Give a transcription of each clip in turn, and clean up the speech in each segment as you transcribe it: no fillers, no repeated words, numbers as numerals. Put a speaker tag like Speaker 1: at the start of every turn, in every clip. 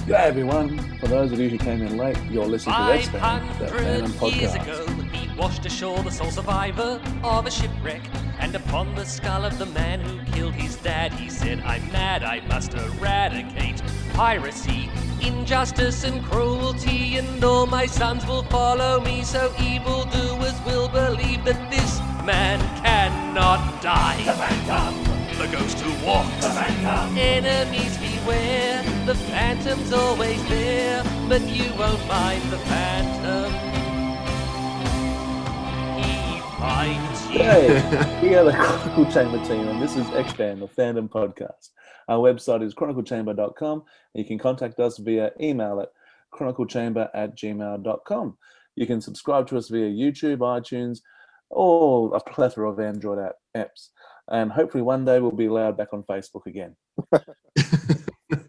Speaker 1: G'day everyone. For those of you who came in late, you're listening to Retrospective, the Phantom
Speaker 2: 500 years
Speaker 1: podcast.
Speaker 2: ago, he washed ashore the sole survivor of a shipwreck. And upon the skull of the man who killed his dad, he said, I'm mad, I must eradicate piracy, injustice and cruelty, and all my sons will follow me, so evildoers will believe that this man cannot die.
Speaker 3: The Phantom,
Speaker 2: The ghost who walks,
Speaker 3: the Phantom,
Speaker 2: enemies beware, the Phantom's always there, but you won't mind the Phantom. He finds you.
Speaker 1: Hey, we are the Chronical Chamber team, and this is X-Band, the Phantom podcast. Our website is chroniclechamber.com, and you can contact us via email at chroniclechamber@gmail.com. You can subscribe to us via YouTube, iTunes, or a plethora of Android apps. And hopefully one day we'll be allowed back on Facebook again.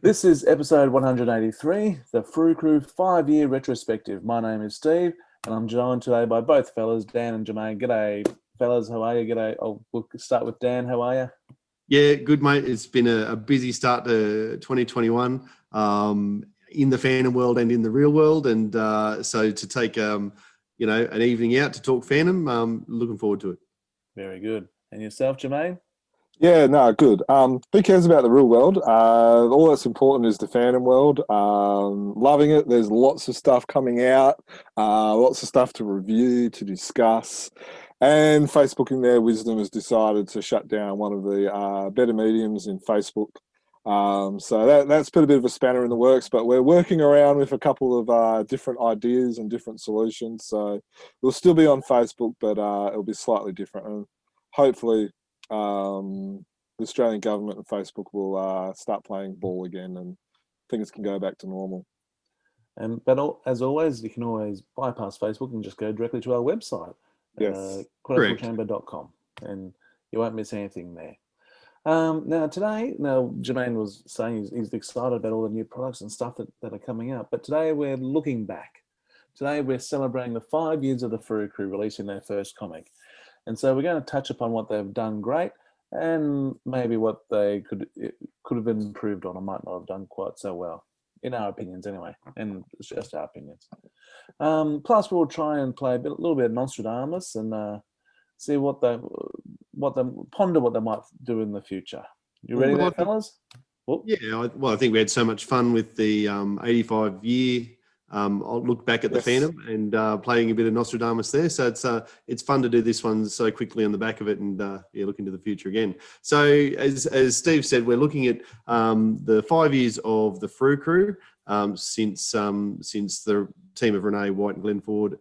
Speaker 1: This is episode 183, the Frew Crew 5-year retrospective. My name is Steve, and I'm joined today by both fellas, Dan and Jermaine. G'day, fellas. How are you? G'day. We'll start with Dan. How are you?
Speaker 4: Yeah, good, mate. It's been a busy start to 2021 in the Phantom world and in the real world. And so to take, an evening out to talk Phantom, looking forward to it.
Speaker 1: Very good. And yourself, Jermaine?
Speaker 5: Yeah, no, good. Who cares about the real world? All that's important is the Phantom world. Loving it. There's lots of stuff coming out, lots of stuff to review, to discuss. And Facebook, in their wisdom, has decided to shut down one of the better mediums in Facebook. So that's put a bit of a spanner in the works, but we're working around with a couple of different ideas and different solutions. So we'll still be on Facebook, but it'll be slightly different. And hopefully the Australian government and Facebook will start playing ball again and things can go back to normal.
Speaker 1: But as always, you can always bypass Facebook and just go directly to our website,
Speaker 5: Yes,
Speaker 1: chroniclechamber.com, and you won't miss anything there. Now, Jermaine was saying he's excited about all the new products and stuff that are coming out, but today we're looking back. Today we're celebrating the 5 years of the Frew Crew releasing their first comic. And so we're going to touch upon what they've done great and maybe what they could have been improved on or might not have done quite so well, in our opinions anyway, and it's just our opinions. Plus, we'll try and play a little bit of Nostradamus and see what they might do in the future. You ready there, fellas?
Speaker 4: Yeah, I think we had so much fun with the 85-year. I'll look back at the Phantom and playing a bit of Nostradamus there. So it's fun to do this one so quickly on the back of it and look into the future again. So as Steve said, we're looking at the 5 years of the Frew Crew since the team of Rene, White and Glenn Ford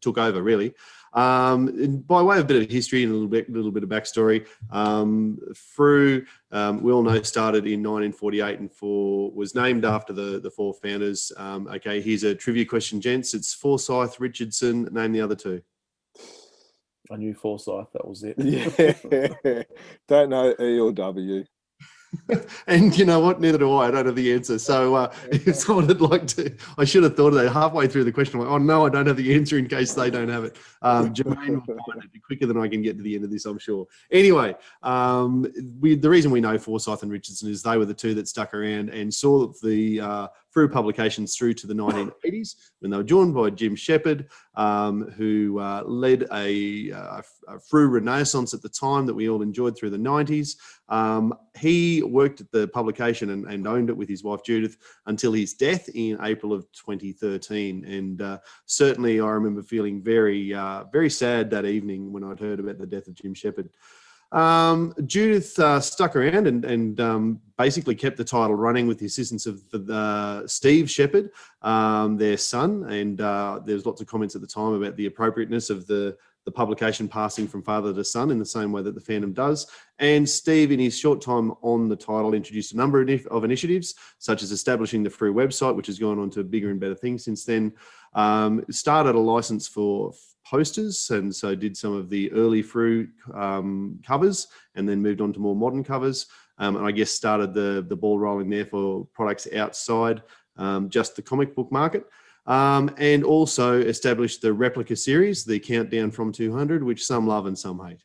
Speaker 4: took over, really. And by way of a bit of history and a little bit of backstory, Frew, we all know, started in 1948 and was named after the four founders. Okay, here's a trivia question, gents. It's Forsyth, Richardson. Name the other two.
Speaker 1: I knew Forsyth, that was it.
Speaker 5: Yeah, don't know E or W.
Speaker 4: And you know what? Neither do I. I don't have the answer. So if someone would like to, I should have thought of that halfway through the question. I'm like, oh no, I don't have the answer in case they don't have it. Jermaine will find it quicker than I can get to the end of this, I'm sure. Anyway, the reason we know Forsyth and Richardson is they were the two that stuck around and saw the Frew publications through to the 1980s when they were joined by Jim Shepherd, who led a Frew-naissance at the time that we all enjoyed through the 90s. He worked at the publication and owned it with his wife Judith until his death in April of 2013. And certainly I remember feeling very, very sad that evening when I'd heard about the death of Jim Shepherd. Judith stuck around and basically kept the title running with the assistance of Steve Shepherd, their son. And there was lots of comments at the time about the appropriateness of the publication passing from father to son in the same way that the Phantom does. And Steve, in his short time on the title, introduced a number of initiatives, such as establishing the Frew website, which has gone on to bigger and better things since then. Started a license for posters, and so did some of the early Frew covers and then moved on to more modern covers. And I guess started the ball rolling there for products outside just the comic book market. And also established the Replica series, the Countdown from 200, which some love and some hate.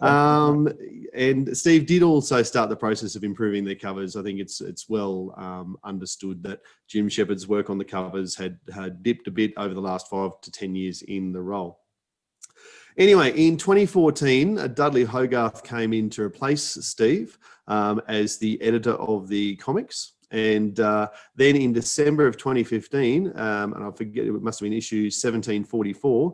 Speaker 4: And Steve did also start the process of improving their covers. I think it's well understood that Jim Shepard's work on the covers had dipped a bit over the last 5 to 10 years in the role. Anyway, in 2014, Dudley Hogarth came in to replace Steve as the editor of the comics. And then in December of 2015, and I forget, it must have been issue 1744,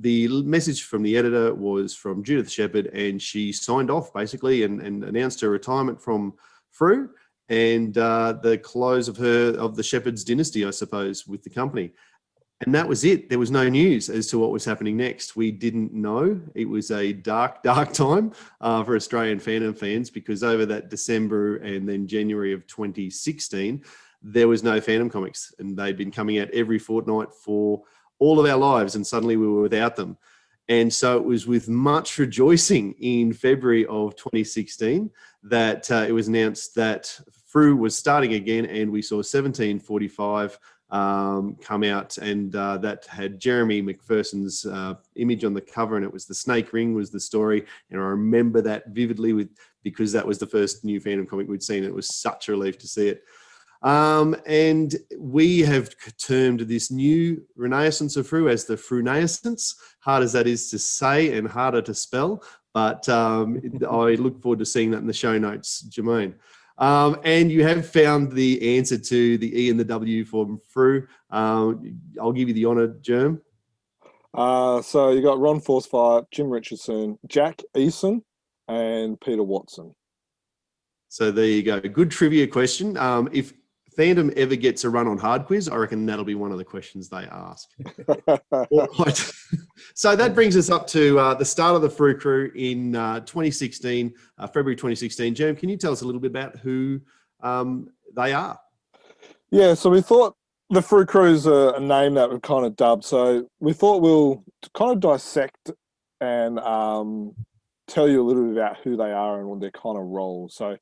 Speaker 4: the message from the editor was from Judith Shepard, and she signed off basically and announced her retirement from Frew and the close of the Shepard's dynasty, I suppose, with the company. And that was it. There was no news as to what was happening next. We didn't know. It was a dark, dark time for Australian fandom fans, because over that December and then January of 2016, there was no Phantom comics, and they'd been coming out every fortnight for all of our lives, and suddenly we were without them. And so it was with much rejoicing in February of 2016 that it was announced that Frew was starting again, and we saw 1745 come out, and that had Jeremy McPherson's image on the cover, and it was the snake ring was the story. And I remember that vividly because that was the first new Phantom comic we'd seen. It was such a relief to see it. And we have termed this new Renaissance of Frew as the Frew-naissance, hard as that is to say and harder to spell, but I look forward to seeing that in the show notes, Jermaine. And you have found the answer to the E and the W for Frew. I'll give you the honour, Germ.
Speaker 5: So you got Ron Forsythe, Jim Richardson, Jack Eason, and Peter Watson.
Speaker 4: So there you go. Good trivia question. If Phantom ever gets a run on Hard Quiz, I reckon that'll be one of the questions they ask. All right. So that brings us up to the start of the Frew Crew in 2016, February 2016. Jam, can you tell us a little bit about who they are?
Speaker 5: Yeah, so we thought the Frew Crew is a name that we've kind of dubbed. So we thought we'll kind of dissect and tell you a little bit about who they are and what their kind of role. So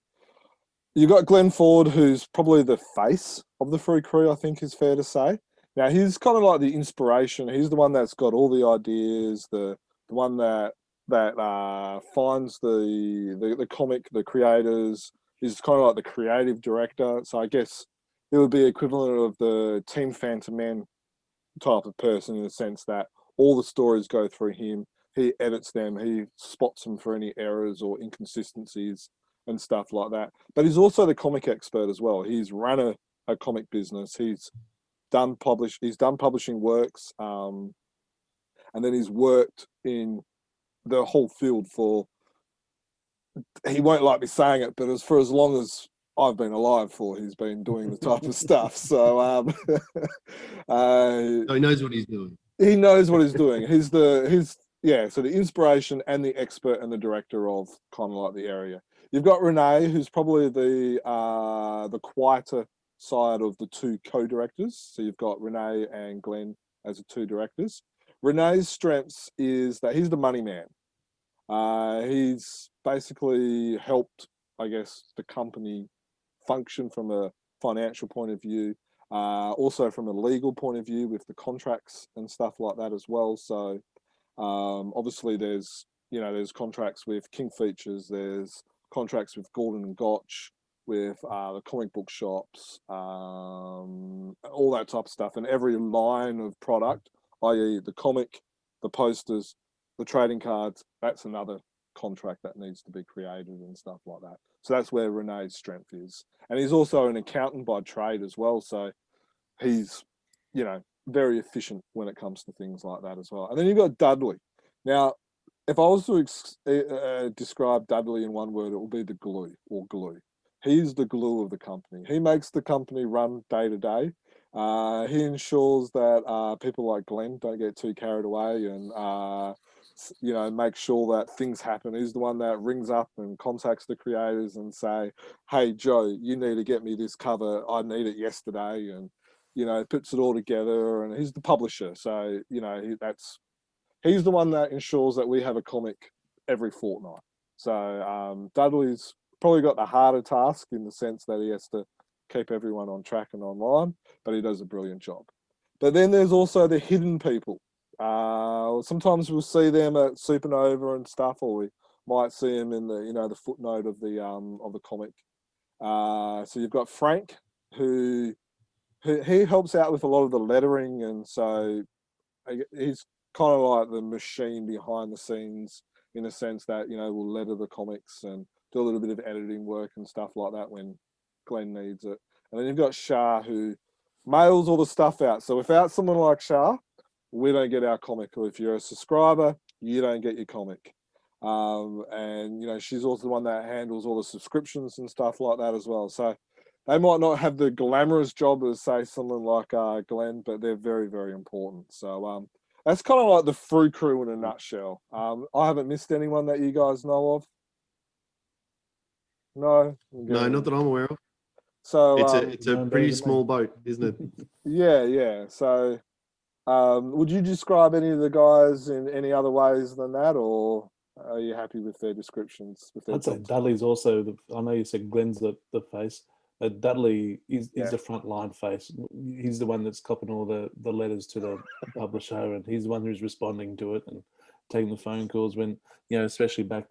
Speaker 5: you've got Glenn Ford, who's probably the face of the Frew Crew, I think is fair to say. Now, he's kind of like the inspiration. He's the one that's got all the ideas, the one that finds the comic, the creators. He's kind of like the creative director. So I guess it would be equivalent of the Team Phantom Men type of person, in the sense that all the stories go through him. He edits them. He spots them for any errors or inconsistencies and stuff like that. But he's also the comic expert as well. He's run a comic business. He's done publishing works, and then he's worked in the whole field for, he won't like me saying it, but for as long as I've been alive for, he's been doing the type of stuff. So
Speaker 4: So he knows what he's doing.
Speaker 5: He knows what he's doing. So the inspiration and the expert and the director of kind of like the area. You've got Rene, who's probably the quieter side of the two co-directors. So you've got Rene and Glenn as the two directors. Rene's strengths is that he's the money man. He's basically helped, I guess, the company function from a financial point of view, also from a legal point of view with the contracts and stuff like that as well. So obviously there's contracts with King Features, there's contracts with Gordon and Gotch, with the comic book shops, all that type of stuff. And every line of product, i.e. the comic, the posters, the trading cards, that's another contract that needs to be created and stuff like that. So that's where Rene's strength is. And he's also an accountant by trade as well. So he's, very efficient when it comes to things like that as well. And then you've got Dudley. Now, if I was to describe Dudley in one word, it will be the glue or glue. He's the glue of the company. He makes the company run day to day. He ensures that people like Glenn don't get too carried away and, make sure that things happen. He's the one that rings up and contacts the creators and say, hey, Joe, you need to get me this cover. I need it yesterday. And, puts it all together, and he's the publisher. So, he's the one that ensures that we have a comic every fortnight. So Dudley's probably got the harder task in the sense that he has to keep everyone on track and online, but he does a brilliant job. But then there's also the hidden people. Sometimes we'll see them at Supernova and stuff, or we might see them in the footnote of the comic. So you've got Frank, who he helps out with a lot of the lettering, and so he's kind of like the machine behind the scenes in the sense that will letter the comics and do a little bit of editing work and stuff like that when Glenn needs it. And then you've got Sha, who mails all the stuff out. So without someone like Sha, we don't get our comic. Or if you're a subscriber, you don't get your comic. And she's also the one that handles all the subscriptions and stuff like that as well. So they might not have the glamorous job as, say, someone like Glenn, but they're very, very important. So that's kind of like the Frew Crew in a nutshell. I haven't missed anyone that you guys know of. No,
Speaker 4: No, not that I'm aware of.
Speaker 5: So
Speaker 4: it's a pretty small boat, isn't it?
Speaker 5: Yeah. So would you describe any of the guys in any other ways than that, or are you happy with their descriptions?
Speaker 1: I'd say Dudley's also I know you said Glenn's the face, but Dudley is the front line face. He's the one that's copying all the letters to the publisher, and he's the one who's responding to it and taking the phone calls when, especially back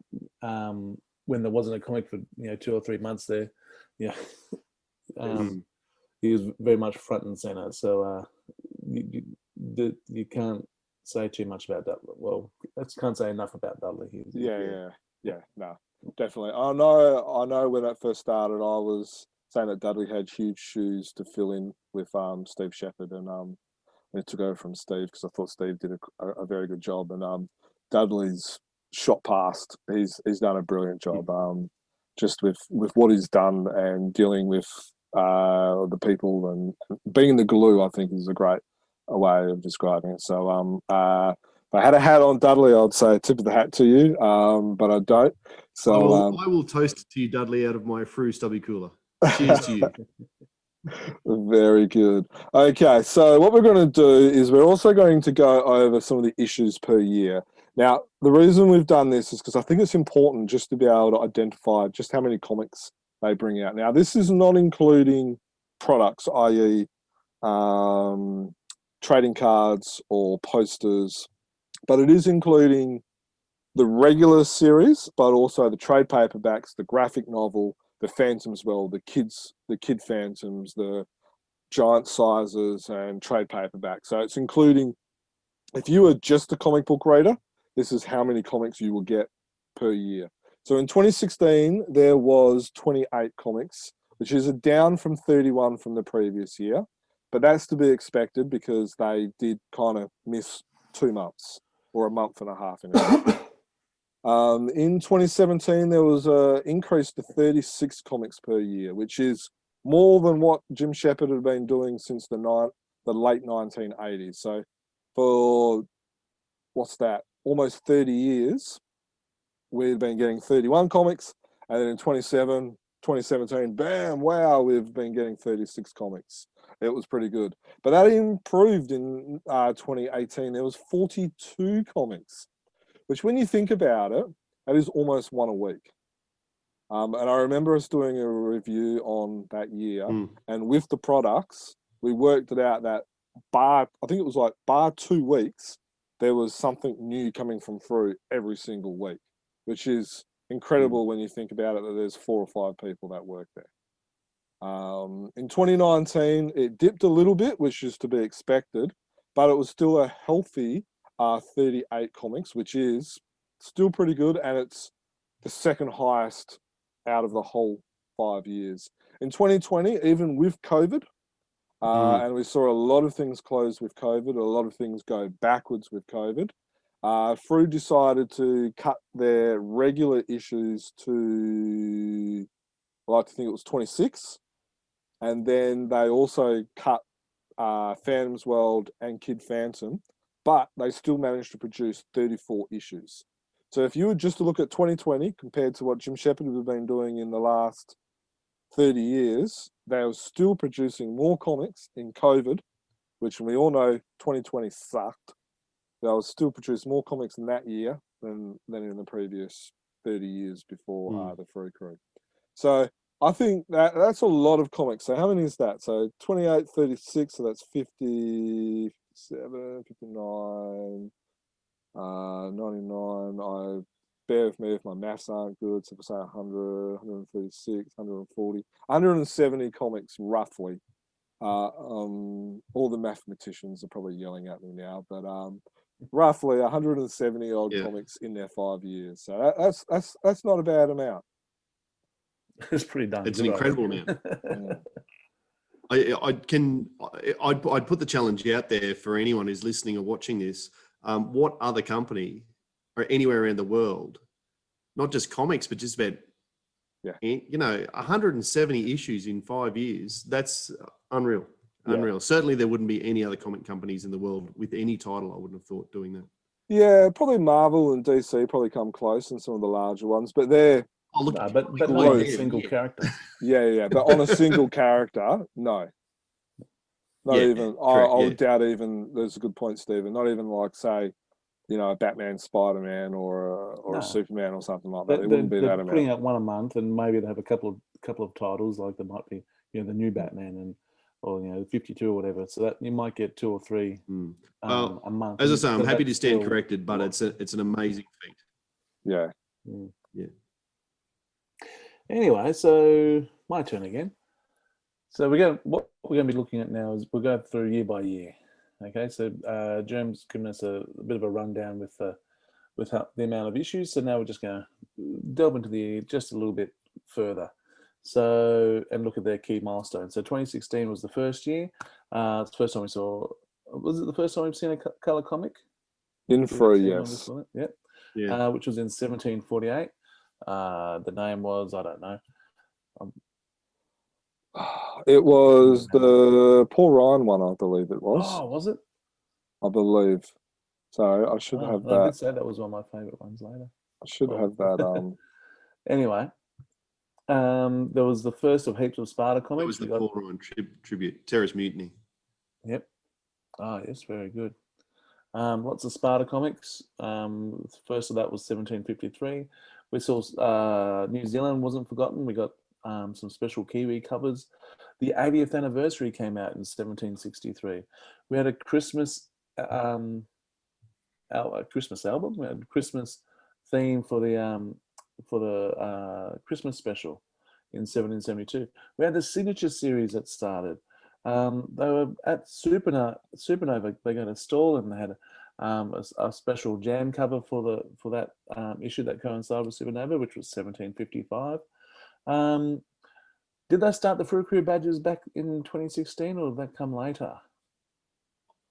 Speaker 1: when there wasn't a comic for 2 or 3 months there. He was very much front and center. So you can't say too much about Dudley. Well, I can't say enough about Dudley.
Speaker 5: No, definitely. I know when it first started, I was saying that Dudley had huge shoes to fill in with Steve Shepherd, and I took over from Steve because I thought Steve did a very good job, and Dudley's shot past. He's done a brilliant job. Just with what he's done and dealing with the people and being the glue, I think is a great way of describing it. So if I had a hat on Dudley, I'd say tip of the hat to you, but I don't. So
Speaker 4: I will toast it to you, Dudley, out of my Frew stubby cooler. Cheers to you.
Speaker 5: Very good. Okay, so what we're going to do is we're also going to go over some of the issues per year. Now, the reason we've done this is because I think it's important just to be able to identify just how many comics they bring out. Now, this is not including products, i.e. trading cards or posters, but it is including the regular series, but also the trade paperbacks, the graphic novel, the Phantoms, the kid Phantoms, the giant sizes and trade paperbacks. So it's including, if you were just a comic book reader, this is how many comics you will get per year. So in 2016, there was 28 comics, which is a down from 31 from the previous year. But that's to be expected because they did kind of miss 2 months or a month and a half in it. In 2017, there was an increase to 36 comics per year, which is more than what Jim Shepherd had been doing since the late 1980s. So for, what's that, almost 30 years, we've been getting 31 comics. And then in 2017, bam, wow, we've been getting 36 comics. It was pretty good. But that improved in 2018. There was 42 comics, which when you think about it, that is almost one a week. And I remember us doing a review on that year, and with the products, we worked it out that bar 2 weeks, there was something new coming from Frew every single week, which is incredible when you think about it, that there's 4 or 5 people that work there. In 2019, it dipped a little bit, which is to be expected, but it was still a healthy 38 comics, which is still pretty good, and it's the second highest out of the whole 5 years. In 2020, even with COVID, and we saw a lot of things close with COVID, a lot of things go backwards with COVID, Frew decided to cut their regular issues to, I like to think it was 26, and then they also cut Phantom's World and Kid Phantom, but they still managed to produce 34 issues. So if you were just to look at 2020 compared to what Jim Shepherd had been doing in the last 30 years, they were still producing more comics in COVID, which we all know 2020 sucked. They were still producing more comics in that year than in the previous 30 years before the Frew Crew. So I think that's a lot of comics. So how many is that? So 28, 36, so that's 50, 57, 59, 99. Bear with me if my maths aren't good. So if I say 100, 136, 140, 170 comics roughly. All the mathematicians are probably yelling at me now, but roughly 170 odd comics in their 5 years. So that's not a bad amount.
Speaker 1: It's pretty done.
Speaker 4: It's an incredible amount.
Speaker 5: Yeah.
Speaker 4: I'd put the challenge out there for anyone who's listening or watching this. What other company or anywhere around the world, not just comics, but just about, 170 issues in 5 years. That's unreal. Unreal. Certainly there wouldn't be any other comic companies in the world with any title, I wouldn't have thought, doing that.
Speaker 5: Yeah, probably Marvel and DC probably come close, and some of the larger ones, but they're
Speaker 1: but not on a single character.
Speaker 5: Yeah, but on a single character, no. Not even. I would doubt even. There's a good point, Stephen. Not even like, say, a Batman, Spider-Man, or a Superman or something like that. It wouldn't be that amount.
Speaker 1: Putting out one a month, and maybe they have a couple of titles, like there might be the new Batman or 52 or whatever. So that you might get 2 or 3 a month.
Speaker 4: As I say, I'm happy to stand corrected, but it's an amazing feat.
Speaker 5: Yeah.
Speaker 4: Yeah.
Speaker 1: Anyway, so my turn again. So what we're going to be looking at now is we'll go through year by year. Okay, so Jerem's given us a bit of a rundown with the amount of issues. So now we're just going to delve into the year just a little bit further. So, and look at their key milestones. So 2016 was the first year. It's the first time we saw. Was it the first time we've seen a color comic?
Speaker 5: In Frew, yes.
Speaker 1: Yep. Yeah. Which was in 1748. The name was, I don't know.
Speaker 5: It was the Paul Ryan one, I believe it was.
Speaker 1: Oh, was it?
Speaker 5: I believe. So I should have that.
Speaker 1: I did say that was one of my favorite ones later.
Speaker 5: I should have that.
Speaker 1: Anyway, there was the first of heaps of Sparta comics.
Speaker 4: That was the Paul Ryan tribute, Terrorist Mutiny.
Speaker 1: Yep. Yes, very good. Lots of Sparta comics. First of that was 1753. We saw New Zealand wasn't forgotten. We got some special Kiwi covers. The 80th anniversary came out in 1763. We had a Christmas album. We had a Christmas theme for the Christmas special in 1772. We had the Signature series that started. They were at Supernova. They got a stall and they had a special jam cover for that issue that coincided with Supernova, which was 1755. Did they start the Frew Crew badges back in 2016, or did that come later?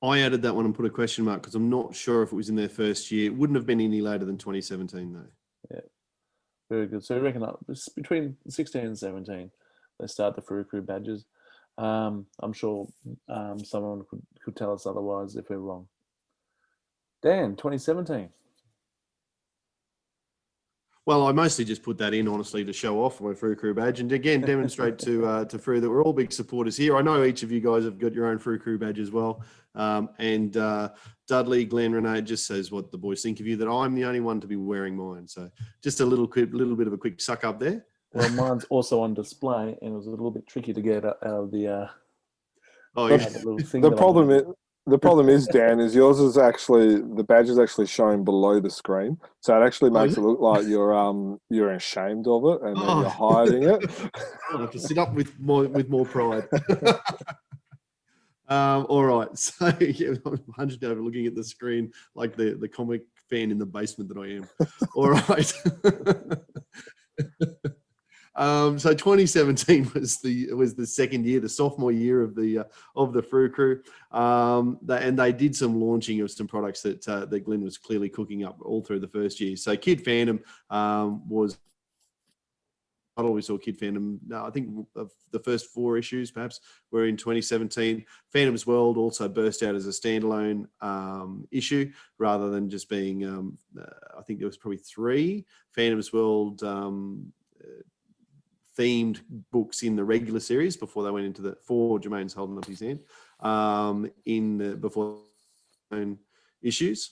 Speaker 4: I added that one and put a question mark because I'm not sure if it was in their first year. It wouldn't have been any later than 2017, though.
Speaker 1: Yeah, very good. So we reckon between 16 and 17, they start the Frew Crew badges. I'm sure someone could tell us otherwise if we're wrong. Dan, 2017.
Speaker 4: Well, I mostly just put that in, honestly, to show off my Frew Crew badge and again demonstrate to Frew that we're all big supporters here. I know each of you guys have got your own Frew Crew badge as well. And Dudley, Glenn, Rene just says what the boys think of you, that I'm the only one to be wearing mine. So just a little bit of a quick suck up there.
Speaker 1: Well, mine's also on display, and it was a little bit tricky to get out of the.
Speaker 5: The problem is, Dan, is yours is actually, the badge is actually showing below the screen, so it actually makes it look like you're ashamed of it and then you're hiding it.
Speaker 4: I have to sit up with more pride. All right, so I'm hunched over looking at the screen like the comic fan in the basement that I am. All right. So 2017 was the second year, the sophomore year of the Frew Crew, and they did some launching of some products that Glenn was clearly cooking up all through the first year. So Kid Phantom was. I always saw Kid Phantom. No, I think the first 4 issues perhaps were in 2017. Phantom's World also burst out as a standalone issue rather than just being. I think there was probably 3 Phantom's World. Themed books in the regular series before they went into the 4. Jermaine's holding up his hand before issues.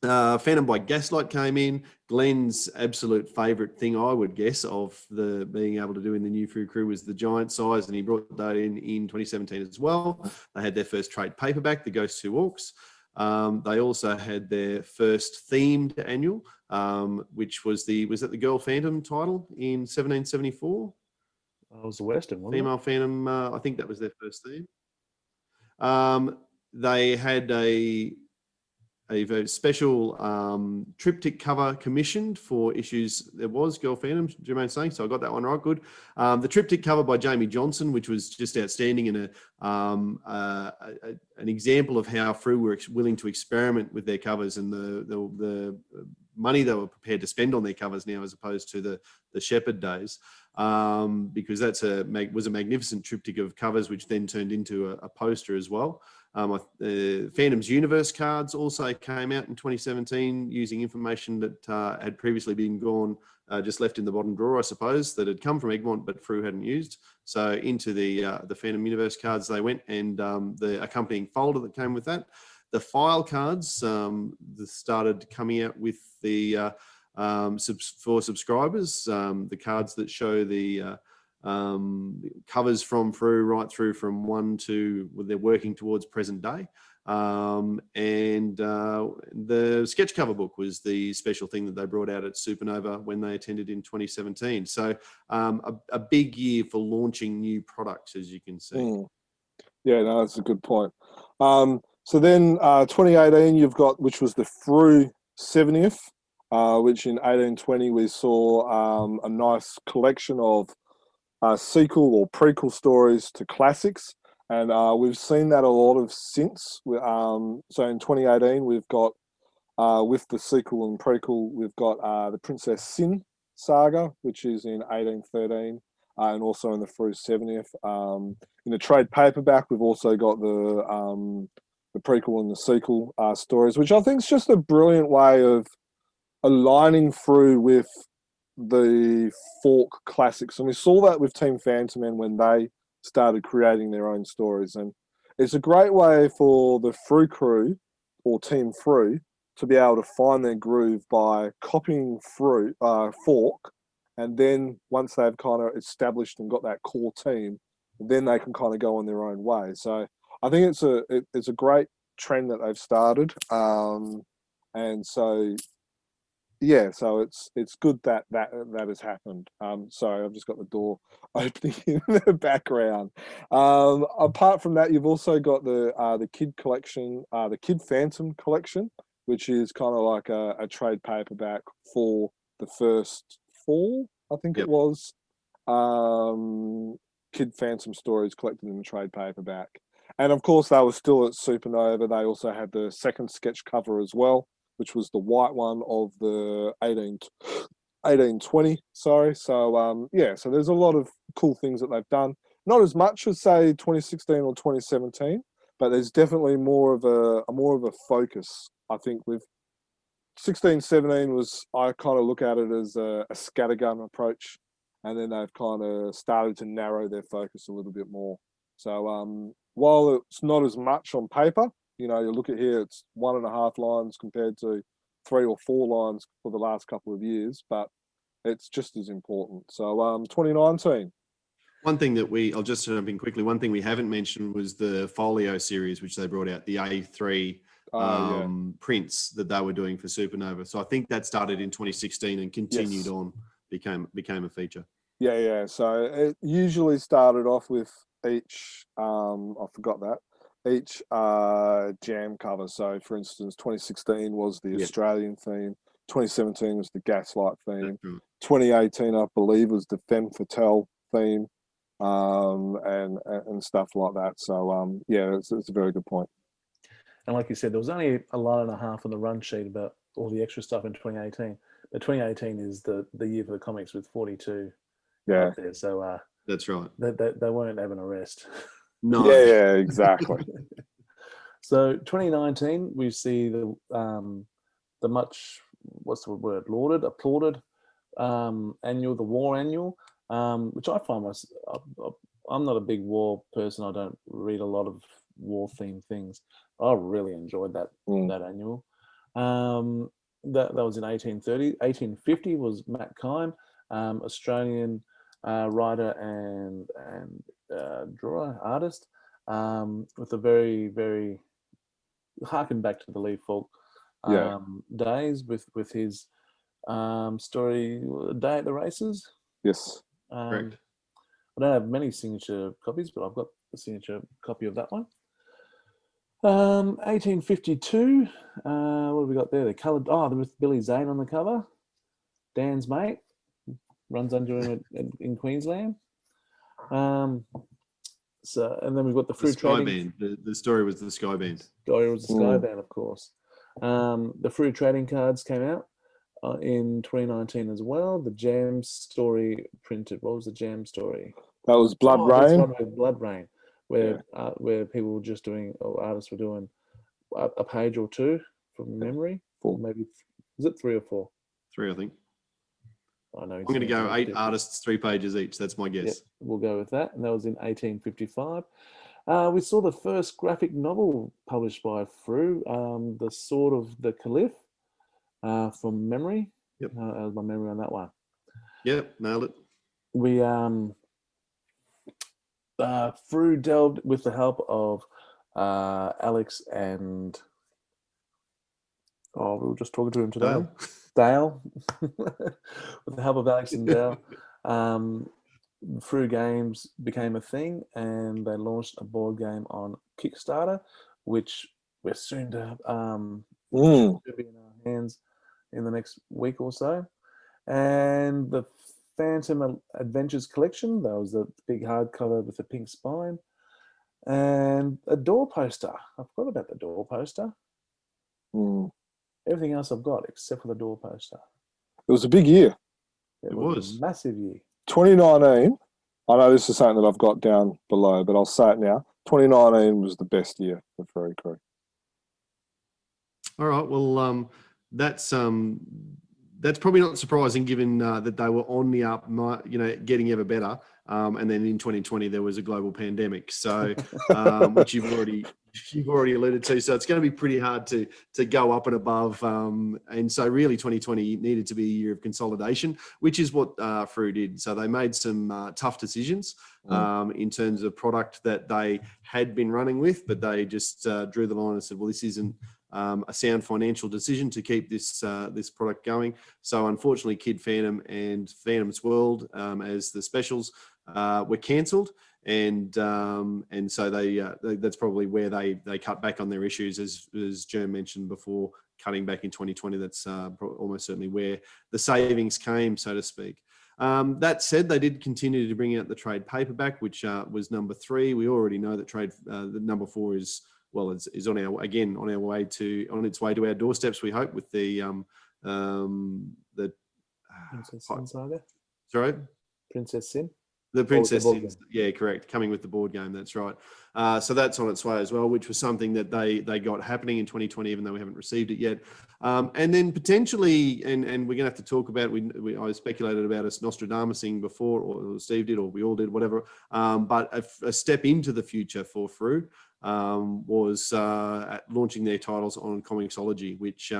Speaker 4: Phantom by Gaslight came in. Glenn's absolute favourite thing, I would guess, of the being able to do in the new Frew Crew was the giant size, and he brought that in 2017 as well. They had their first trade paperback, The Ghost Who Walks. They also had their first themed annual, which was the Girl Phantom title in 1774.
Speaker 1: It was the Western, wasn't
Speaker 4: Female Phantom, I think that was their first theme. They had a very special triptych cover commissioned for issues. There was Girl Phantom, Jermaine saying, so I got that one right. Good. The triptych cover by Jamie Johnson, which was just outstanding, and an example of how Frew were willing to experiment with their covers and the money they were prepared to spend on their covers now, as opposed to the Shepherd days, because that's was a magnificent triptych of covers, which then turned into a poster as well. Phantom's Universe cards also came out in 2017 using information that had previously been just left in the bottom drawer, I suppose, that had come from Egmont but Frew hadn't used. So into the Phantom Universe cards they went, and the accompanying folder that came with that. The file cards started coming out with the for subscribers, the cards that show the covers from Frew right through from one to they're working towards present day. And the sketch cover book was the special thing that they brought out at Supernova when they attended in 2017. So a big year for launching new products, as you can see.
Speaker 5: Yeah, no, that's a good point. So then 2018 you've got, which was the Frew 70th, which in 1820 we saw a nice collection of sequel or prequel stories to classics, and we've seen that a lot of since. So in 2018 we've got with the sequel and prequel, we've got the Princess Sin saga, which is in 1813, and also in the Frew 70th. In the trade paperback we've also got the prequel and the sequel stories, which I think is just a brilliant way of aligning Frew with the Fork classics, and we saw that with Team Phantom when they started creating their own stories. And it's a great way for the Frew Crew or Team Frew to be able to find their groove by copying Fork, and then once they've kind of established and got that core team, then they can kind of go on their own way. So I think it's a great trend that they've started, and so. Yeah, so it's good that has happened. Sorry, I've just got the door opening in the background. Apart from that, you've also got the Kid collection, the Kid Phantom collection, which is kind of like a trade paperback for the first fall, I think it was. Kid Phantom stories collected in the trade paperback, and of course they were still at Supernova. They also had the second sketch cover as well, which was the white one of the 1820. Sorry. So so there's a lot of cool things that they've done. Not as much as say 2016 or 2017, but there's definitely more of a focus. I think with 16, 17 was, I kind of look at it as a scattergun approach, and then they've kind of started to narrow their focus a little bit more. So while it's not as much on paper, you know, you look at here, it's 1.5 lines compared to 3 or 4 lines for the last couple of years, but it's just as important. So 2019.
Speaker 4: One thing that I'll just jump in quickly, one thing we haven't mentioned was the Folio series, which they brought out, the A3 prints that they were doing for Supernova. So I think that started in 2016 and continued on, became a feature. Yeah.
Speaker 5: So it usually started off with each, I forgot that, each jam cover. So for instance, 2016 was the Australian theme, 2017 was the Gaslight theme, 2018 I believe was the Femme Fatale theme, and stuff like that. So it's a very good point.
Speaker 1: And like you said, there was only a line and a half on the run sheet about all the extra stuff in 2018, but 2018 is the year for the comics with 42 out there. So
Speaker 4: that's right,
Speaker 1: they weren't having a rest.
Speaker 4: No.
Speaker 5: Yeah, exactly.
Speaker 1: So 2019, we see the much, what's the word, applauded annual, the War annual, which I find I'm not a big war person. I don't read a lot of war themed things. I really enjoyed that annual. That was in 1830. 1850 was Matt Kime, Australian writer and drawer, artist, with a very, very harken back to the Lee Falk days with his story, Day at the Races.
Speaker 4: Yes,
Speaker 1: correct. I don't have many signature copies, but I've got the signature copy of that one. 1852. What have we got there? The coloured. Oh, with Billy Zane on the cover. Dan's mate runs under him in Queensland. So, and then we've got the Frew Trading.
Speaker 4: The story was the Sky Band.
Speaker 1: Story was the Sky Band, of course. The Frew Trading cards came out in 2019 as well. The Jam story printed. What was the Jam story?
Speaker 5: That was Blood Rain.
Speaker 1: Blood Rain, where people were just doing, or artists were doing a page or two from memory. Four. Maybe, is it 3 or 4?
Speaker 4: 3, I think.
Speaker 1: I know.
Speaker 4: I'm going to go 8 artists, 3 pages each. That's my guess.
Speaker 1: Yep, we'll go with that. And that was in 1855. We saw the first graphic novel published by Frew, The Sword of the Caliph, from memory.
Speaker 4: Yep.
Speaker 1: That was my memory on that one.
Speaker 4: Yep, nailed it.
Speaker 1: We Frew delved with the help of Alex and we were just talking to him today. Dale. With the help of Alex and Dale, Frew Games became a thing, and they launched a board game on Kickstarter, which we're soon to be in our hands in the next week or so. And the Phantom Adventures collection, that was the big hardcover with the pink spine, and a door poster. I forgot about the door poster. Everything else I've got except for the door poster.
Speaker 5: It was a big year.
Speaker 1: It was a massive year.
Speaker 5: 2019, I know this is something that I've got down below, but I'll say it now. 2019 was the best year for Frew Crew.
Speaker 4: All right, well, that's probably not surprising, given that they were on the up, getting ever better. And then in 2020 there was a global pandemic, so which you've already alluded to. So it's going to be pretty hard to go up and above. And so really 2020 needed to be a year of consolidation, which is what Frew did. So they made some tough decisions in terms of product that they had been running with, but they just drew the line and said, well, this isn't a sound financial decision to keep this product going. So unfortunately, Kid Phantom and Phantom's World as the specials were cancelled, and so they that's probably where they cut back on their issues, as Jerm mentioned before, cutting back in 2020. That's almost certainly where the savings came, so to speak. That said, they did continue to bring out the trade paperback, which was number 3. We already know that the number 4 is on its way to our doorsteps, we hope, with the
Speaker 1: Princess Sin saga.
Speaker 4: Sorry,
Speaker 1: Princess Sin.
Speaker 4: The Princess Sin, yeah, correct. Coming with the board game, that's right. So that's on its way as well, which was something that they got happening in 2020, even though we haven't received it yet. And then potentially, and we're going to have to talk about, I speculated about us Nostradamusing before, or Steve did, or we all did, whatever. But a step into the future for Frew was launching their titles on Comixology, which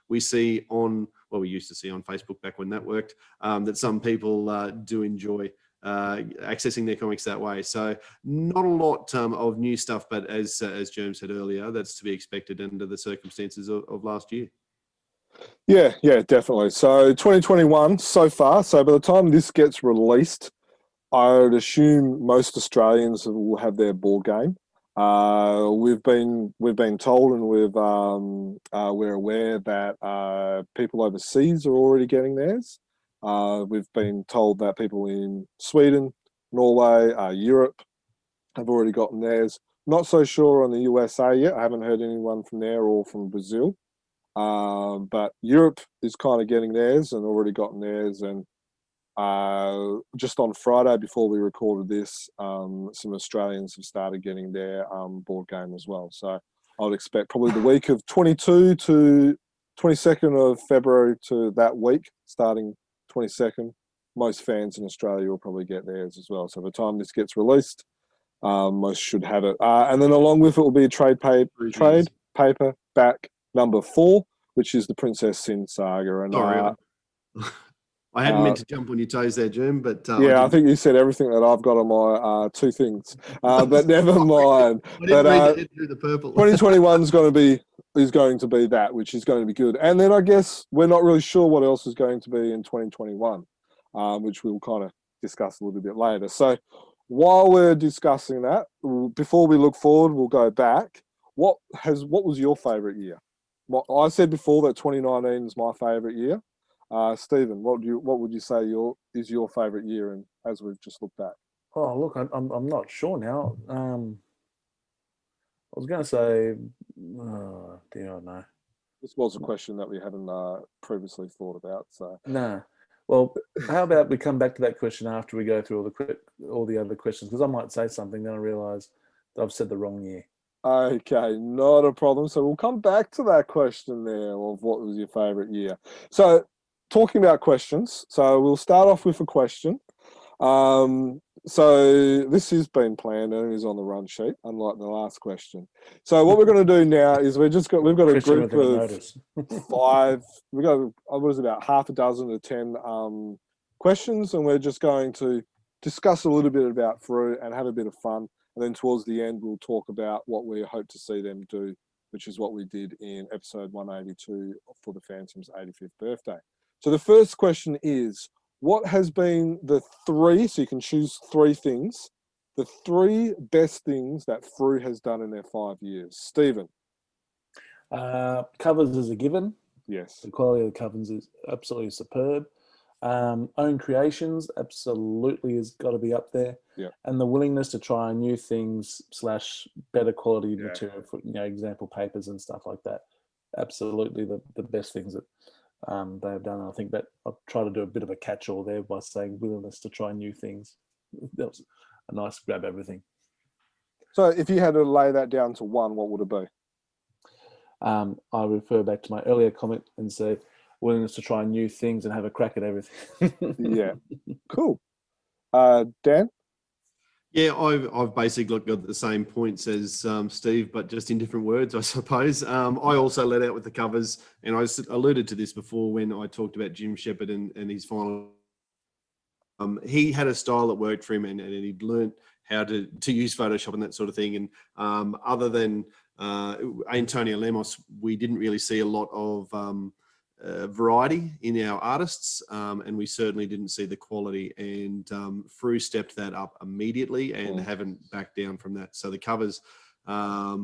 Speaker 4: we see we used to see on Facebook back when that worked, that some people do enjoy accessing their comics that way. So not a lot of new stuff, but as Jerm said earlier, that's to be expected under the circumstances of last year.
Speaker 5: Yeah, definitely. So 2021 so far. So by the time this gets released, I would assume most Australians will have their board game. We've been told, and we're aware that people overseas are already getting theirs. We've been told that people in Sweden, Norway, Europe have already gotten theirs. Not so sure on the USA yet. I haven't heard anyone from there or from Brazil. But Europe is kind of getting theirs and already gotten theirs. And just on Friday, before we recorded this, some Australians have started getting their board game as well. So I would expect probably the week of 22 to 22nd of February to that week, starting 22nd, most fans in Australia will probably get theirs as well. So by the time this gets released, most should have it. And then along with it will be a trade paperback number 4, which is the Princess Sin saga. And
Speaker 4: Sorry, I hadn't meant to jump on your toes there, Jim, but
Speaker 5: yeah, I think you said everything that I've got on my two things, but never mind.
Speaker 4: I didn't read the head through the purple.
Speaker 5: 2021 is going to be that, which is going to be good. And then I guess we're not really sure what else is going to be in 2021, which we'll kind of discuss a little bit later. So while we're discussing that, before we look forward, we'll go back. What was your favourite year? Well, I said before that 2019 is my favourite year. Stephen, what would you say is your favourite year? And as we've just looked back.
Speaker 1: Oh, look, I'm not sure now. I was going to say, dear, I know.
Speaker 5: This was a question that we hadn't previously thought about. So
Speaker 1: no. Well, how about we come back to that question after we go through all the other questions? Because I might say something, then I realise that I've said the wrong year.
Speaker 5: Okay, not a problem. So we'll come back to that question there of what was your favourite year. So talking about questions, so we'll start off with a question. So this has been planned and is on the run sheet, unlike the last question. So what we're going to do now is we've got a group of 5. We've got about half a dozen to 10 questions, and we're just going to discuss a little bit about Frew and have a bit of fun. And then towards the end, we'll talk about what we hope to see them do, which is what we did in episode 182 for the Phantom's 85th birthday. So the first question is, what has been the 3, so you can choose 3 things, the 3 best things that Frew has done in their 5 years? Stephen?
Speaker 1: Covers is a given.
Speaker 5: Yes.
Speaker 1: The quality of the covers is absolutely superb. Own creations absolutely has got to be up there.
Speaker 5: Yeah.
Speaker 1: And the willingness to try new things / better quality material for example papers and stuff like that. Absolutely the best things that they have done. And I think that I'll try to do a bit of a catch-all there by saying willingness to try new things. That was a nice grab everything.
Speaker 5: So if you had to lay that down to 1, what would it be?
Speaker 1: I refer back to my earlier comment and say willingness to try new things and have a crack at everything.
Speaker 5: Yeah, cool. Dan?
Speaker 4: Yeah, I've basically got the same points as Steve, but just in different words, I suppose. I also let out with the covers, and I alluded to this before when I talked about Jim Shepherd and his final. He had a style that worked for him, and he'd learnt how to use Photoshop and that sort of thing. And other than Antonio Lemos, we didn't really see a lot of variety in our artists, and we certainly didn't see the quality, and Frew stepped that up immediately and haven't backed down from that. So the covers, I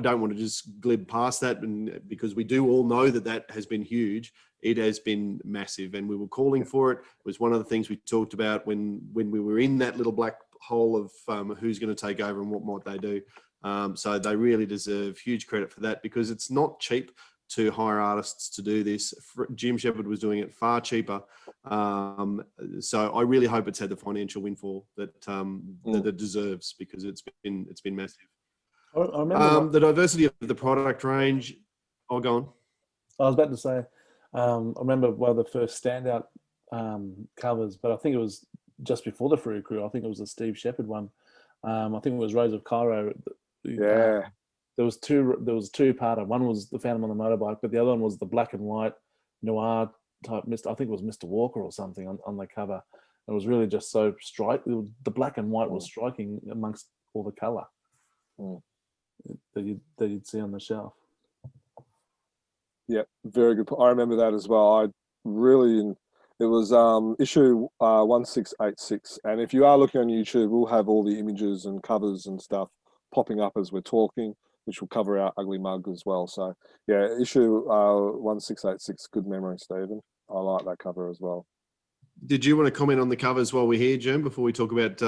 Speaker 4: don't want to just glib past that, because we do all know that has been huge. It has been massive, and we were calling for it. It was one of the things we talked about when we were in that little black hole of who's going to take over and what might they do. So they really deserve huge credit for that, because it's not cheap to hire artists to do this. Jim Shepherd was doing it far cheaper. So I really hope it's had the financial windfall that it deserves, because it's been massive.
Speaker 1: I remember
Speaker 4: the diversity of the product range. Oh, go on.
Speaker 1: I was about to say, I remember one of the first standout covers, but I think it was just before the Frew Crew. I think it was the Steve Shepherd one. I think it was Rose of Cairo.
Speaker 5: Yeah.
Speaker 1: There was two-parter. One was the Phantom on the motorbike, but the other one was the black and white noir type Mr. I think it was Mr. Walker or something on the cover. It was really just so striking. The black and white was striking amongst all the colour that you'd see on the shelf.
Speaker 5: Yeah, very good. I remember that as well. It was issue 1686, and if you are looking on YouTube, we'll have all the images and covers and stuff popping up as we're talking, which will cover our ugly mug as well. So yeah, issue 1686, good memory, Stephen. I like that cover as well.
Speaker 4: Did you want to comment on the covers while we're here, Jim, before we talk about...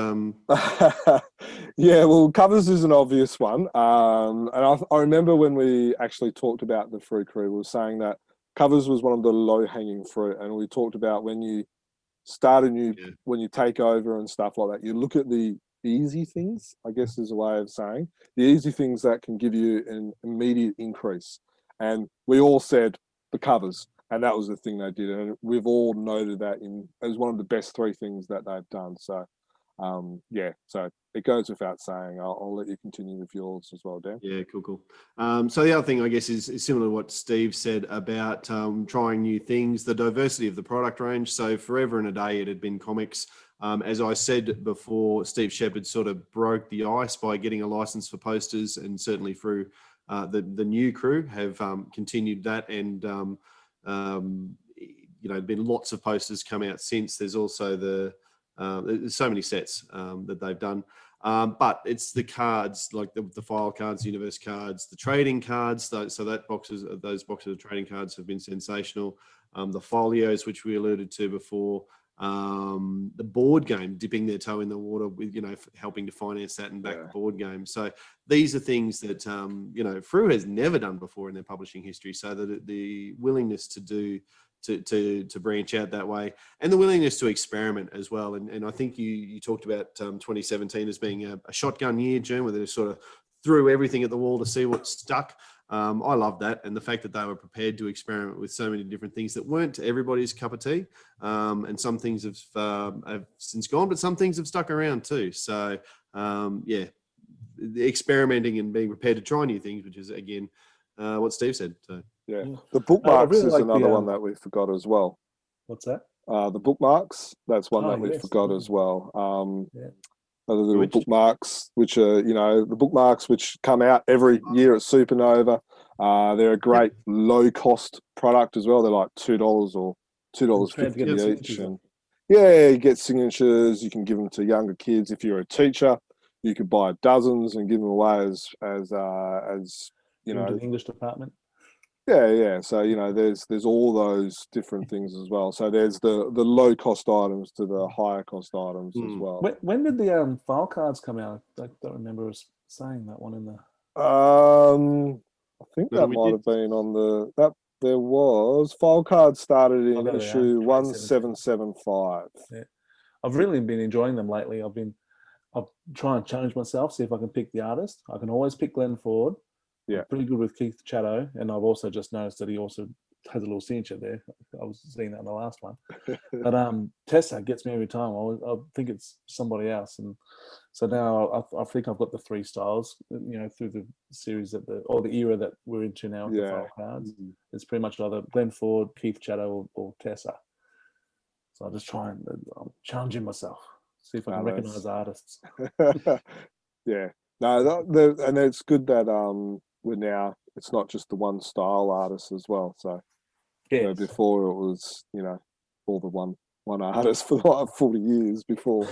Speaker 5: Yeah, well, covers is an obvious one. And I remember when we actually talked about the Frew Crew, we were saying that covers was one of the low-hanging fruit. And we talked about when you start when you take over and stuff like that, you look at the easy things, I guess is a way of saying, the easy things that can give you an immediate increase. And we all said the covers. And that was the thing they did. And we've all noted that as one of the best 3 things that they've done. So So it goes without saying. I'll let you continue with yours as well, Dan.
Speaker 4: Yeah, cool. So the other thing, I guess, is similar to what Steve said about trying new things, the diversity of the product range. So forever and a day, it had been comics. As I said before, Steve Shepherd sort of broke the ice by getting a license for posters, and certainly through the new crew have continued that. And, been lots of posters come out since. There's also there's so many sets that they've done. But it's the cards, like the file cards, universe cards, the trading cards. So those boxes of trading cards have been sensational. The folios, which we alluded to before, the board game, dipping their toe in the water with, helping to finance that and back the board game. So these are things that, Frew has never done before in their publishing history. So that the willingness to branch out that way, and the willingness to experiment as well. And I think you talked about 2017 as being a shotgun year, June, where they sort of threw everything at the wall to see what stuck. I love that, and the fact that they were prepared to experiment with so many different things that weren't everybody's cup of tea. And some things have since gone, but some things have stuck around too. So the experimenting and being prepared to try new things, which is again what Steve said. So.
Speaker 5: Yeah, the bookmarks
Speaker 1: really
Speaker 5: is
Speaker 1: like
Speaker 5: another one that we forgot as well.
Speaker 1: What's that?
Speaker 5: The bookmarks, that's one that we
Speaker 1: yes.
Speaker 5: forgot as well. The little
Speaker 4: Which-
Speaker 5: bookmarks, which are, the bookmarks which come out every year at Supernova. They're a great low-cost product as well. They're like $2 or $2.50 each. And you get signatures. You can give them to younger kids. If you're a teacher, you could buy dozens and give them away as
Speaker 1: To the English department.
Speaker 5: Yeah. So there's all those different things as well. So there's the low cost items to the higher cost items as well.
Speaker 1: When did the file cards come out? I don't remember us saying that one in the.
Speaker 5: I think that might have been on there was file cards started in issue 1775.
Speaker 1: Yeah. I've really been enjoying them lately. I'll try and challenge myself, see if I can pick the artist. I can always pick Glenn Ford.
Speaker 5: Yeah,
Speaker 1: I'm pretty good with Keith Chatto, and I've also just noticed that he also has a little signature there. I was seeing that in the last one. But Tessa gets me every time. I think it's somebody else, and so now I think I've got the three styles. Through the series or the era that we're into now with the file cards. It's pretty much either Glenn Ford, Keith Chatto, or Tessa. So I just I'm challenging myself, see if I can recognise artists.
Speaker 5: Yeah, no, and it's good that it's not just the one style artist as well. So before it was all the one artist for like 40 years before.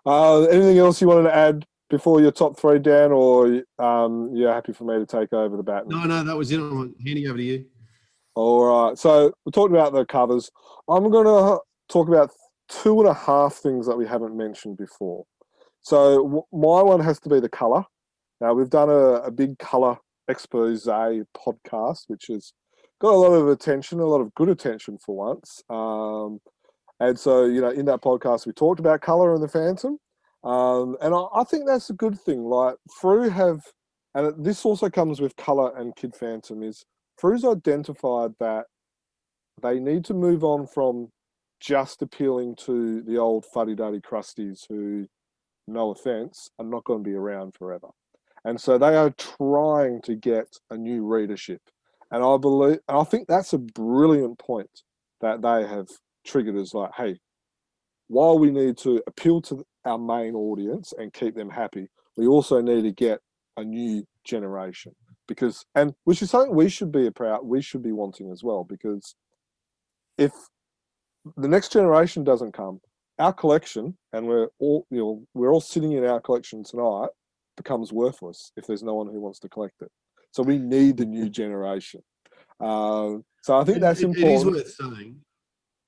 Speaker 5: Anything else you wanted to add before your top three, Dan, or you're happy for me to take over the baton?
Speaker 4: No, that was it. I'm handing over to you.
Speaker 5: All right. So we talked about the covers. I'm going to talk about 2.5 things that we haven't mentioned before. So my one has to be the color. Now, we've done a big color expose podcast, which has got a lot of attention, a lot of good attention for once. And so, in that podcast, we talked about color in the Phantom. And I think that's a good thing. Like, Frew and this also comes with color and Kid Phantom, is Frew's identified that they need to move on from just appealing to the old fuddy-duddy crusties who, no offense, are not going to be around forever. And so they are trying to get a new readership. And I think that's a brilliant point that they have triggered as like, hey, while we need to appeal to our main audience and keep them happy, we also need to get a new generation. Which is something we should be wanting as well, because if the next generation doesn't come, our collection, and we're all sitting in our collection tonight, becomes worthless if there's no one who wants to collect it. So we need the new generation. So I think that's important.
Speaker 4: It is worth saying.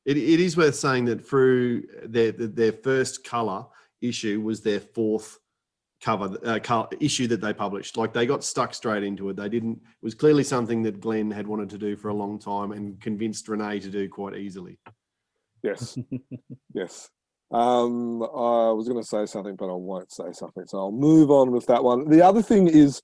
Speaker 4: It is worth saying that Frew, their first color issue was their fourth cover issue that they published. Like, they got stuck straight into it. It was clearly something that Glenn had wanted to do for a long time and convinced Rene to do quite easily.
Speaker 5: Yes. Yes. I was going to say something, but I won't say something. So I'll move on with that one. The other thing is,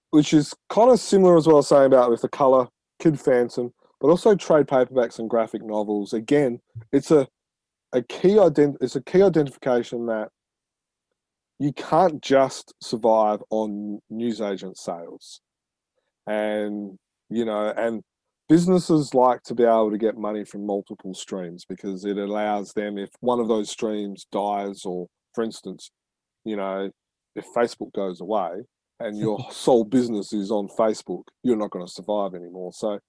Speaker 5: which is kind of similar as well, saying about with the color Kid Phantom, but also trade paperbacks and graphic novels. Again, it's a it's a key identification that you can't just survive on newsagent sales. And, and businesses like to be able to get money from multiple streams because it allows them, if one of those streams dies, or for instance, if Facebook goes away and your sole business is on Facebook, you're not going to survive anymore. So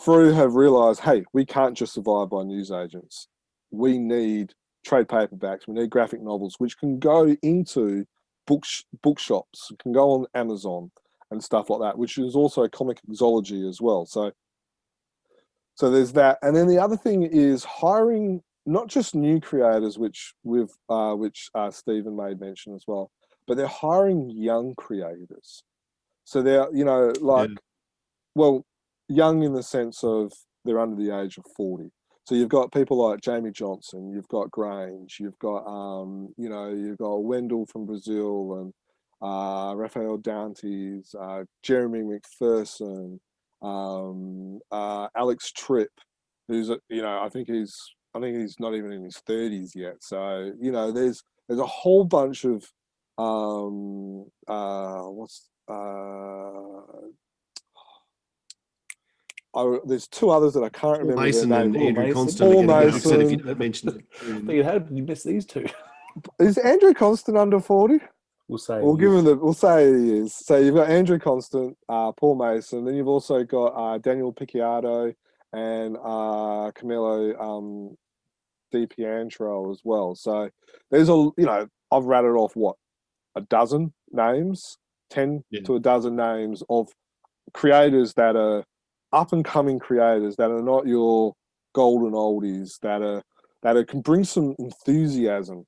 Speaker 5: Frew have realized, hey, we can't just survive by newsagents. We need trade paperbacks. We need graphic novels, which can go into bookshops, can go on Amazon and stuff like that, which is also comic exology as well. So there's that. And then the other thing is hiring not just new creators, which Stephen made mention as well, but they're hiring young creators. So they're, young in the sense of they're under the age of 40. So you've got people like Jamie Johnson, you've got Grange, you've got you've got Wendell from Brazil, and Raphael Dantes, Jeremy McPherson, Alex Tripp, who's I think he's not even in his 30s yet. So there's a whole bunch of there's two others that I can't remember.
Speaker 4: Mason
Speaker 5: their
Speaker 4: and
Speaker 5: name.
Speaker 4: Andrew
Speaker 5: Paul
Speaker 4: Constant.
Speaker 5: Mason.
Speaker 4: If you mentioned
Speaker 1: But how did you miss these two?
Speaker 5: Is Andrew Constant under 40?
Speaker 1: We'll say.
Speaker 5: We'll say he is. So you've got Andrew Constant, Paul Mason, then you've also got Daniel Picciardo and Camilo Di Pietro as well. So there's I've rattled off a dozen names, 10 to a dozen names of creators that are up and coming creators that are not your golden oldies, that can bring some enthusiasm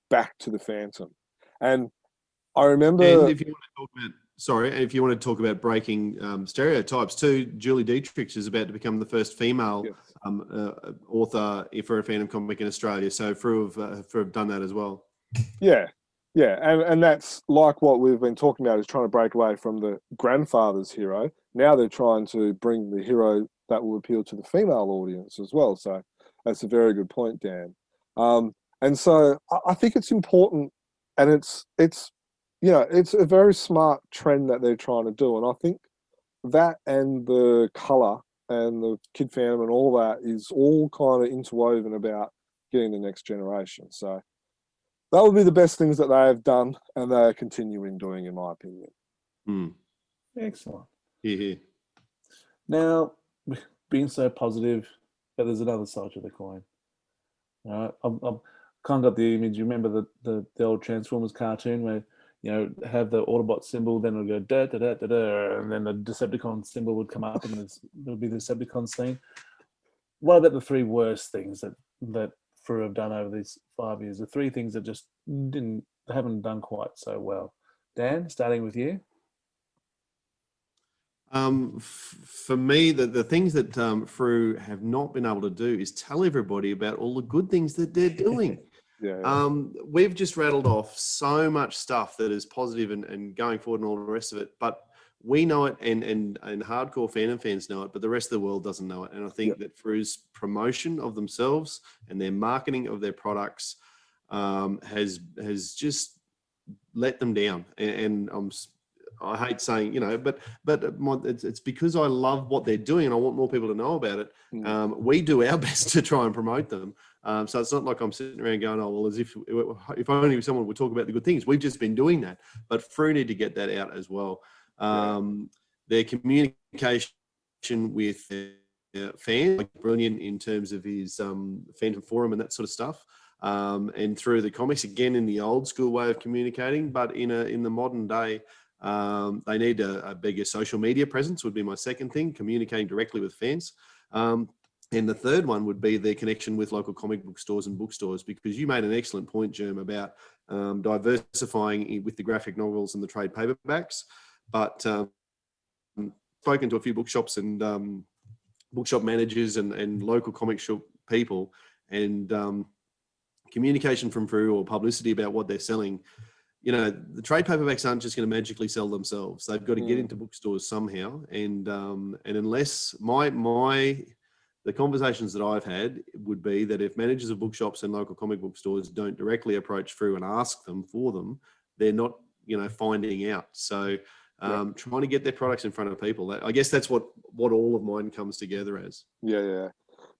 Speaker 5: back to the Phantom. And I remember,
Speaker 4: and if you want to talk about breaking stereotypes too, Julie Dietrich is about to become the first female author for a Phantom comic in Australia. So Frew have done that as well.
Speaker 5: Yeah, and that's like what we've been talking about, is trying to break away from the grandfather's hero. Now they're trying to bring the hero that will appeal to the female audience as well. So that's a very good point, Dan. And so I think it's important, and it's a very smart trend that they're trying to do. And I think that and the colour and the Kid Phantom and all that is all kind of interwoven about getting the next generation. So that would be the best things that they have done, and they are continuing doing, in my opinion.
Speaker 1: Excellent.
Speaker 4: Yeah.
Speaker 1: Now, being so positive, but there's another side to the coin. All right, I've kind of got the image. You remember the old Transformers cartoon where have the Autobot symbol, then it'll go da da da da da, and then the Decepticon symbol would come up, and it'll be the Decepticon scene. What about the three worst things that Frew have done over these 5 years? The three things that just haven't done quite so well. Dan, starting with you.
Speaker 4: For me, the things that Frew have not been able to do is tell everybody about all the good things that they're doing. We've just rattled off so much stuff that is positive and going forward and all the rest of it, but we know it, and hardcore Phantom fans know it, but the rest of the world doesn't know it. And I think that Frew's promotion of themselves and their marketing of their products has just let them down. And I hate saying, but it's because I love what they're doing and I want more people to know about it. We do our best to try and promote them. So it's not like I'm sitting around going, oh, well, as if only someone would talk about the good things. We've just been doing that. But Frew need to get that out as well. Their communication with their fans, brilliant in terms of his Phantom Forum and that sort of stuff. And through the comics, again, in the old school way of communicating, but in the modern day, they need a bigger social media presence would be my second thing, communicating directly with fans. And the third one would be their connection with local comic book stores and bookstores, because you made an excellent point, Germ, about diversifying with the graphic novels and the trade paperbacks. But spoken to a few bookshops and bookshop managers and local comic shop people, and communication from Frew or publicity about what they're selling. The trade paperbacks aren't just going to magically sell themselves. They've got to get into bookstores somehow. And unless my the conversations that I've had would be that if managers of bookshops and local comic book stores don't directly approach Frew and ask them for them, they're not, finding out. So trying to get their products in front of people, I guess that's what all of mine comes together as.
Speaker 5: Yeah.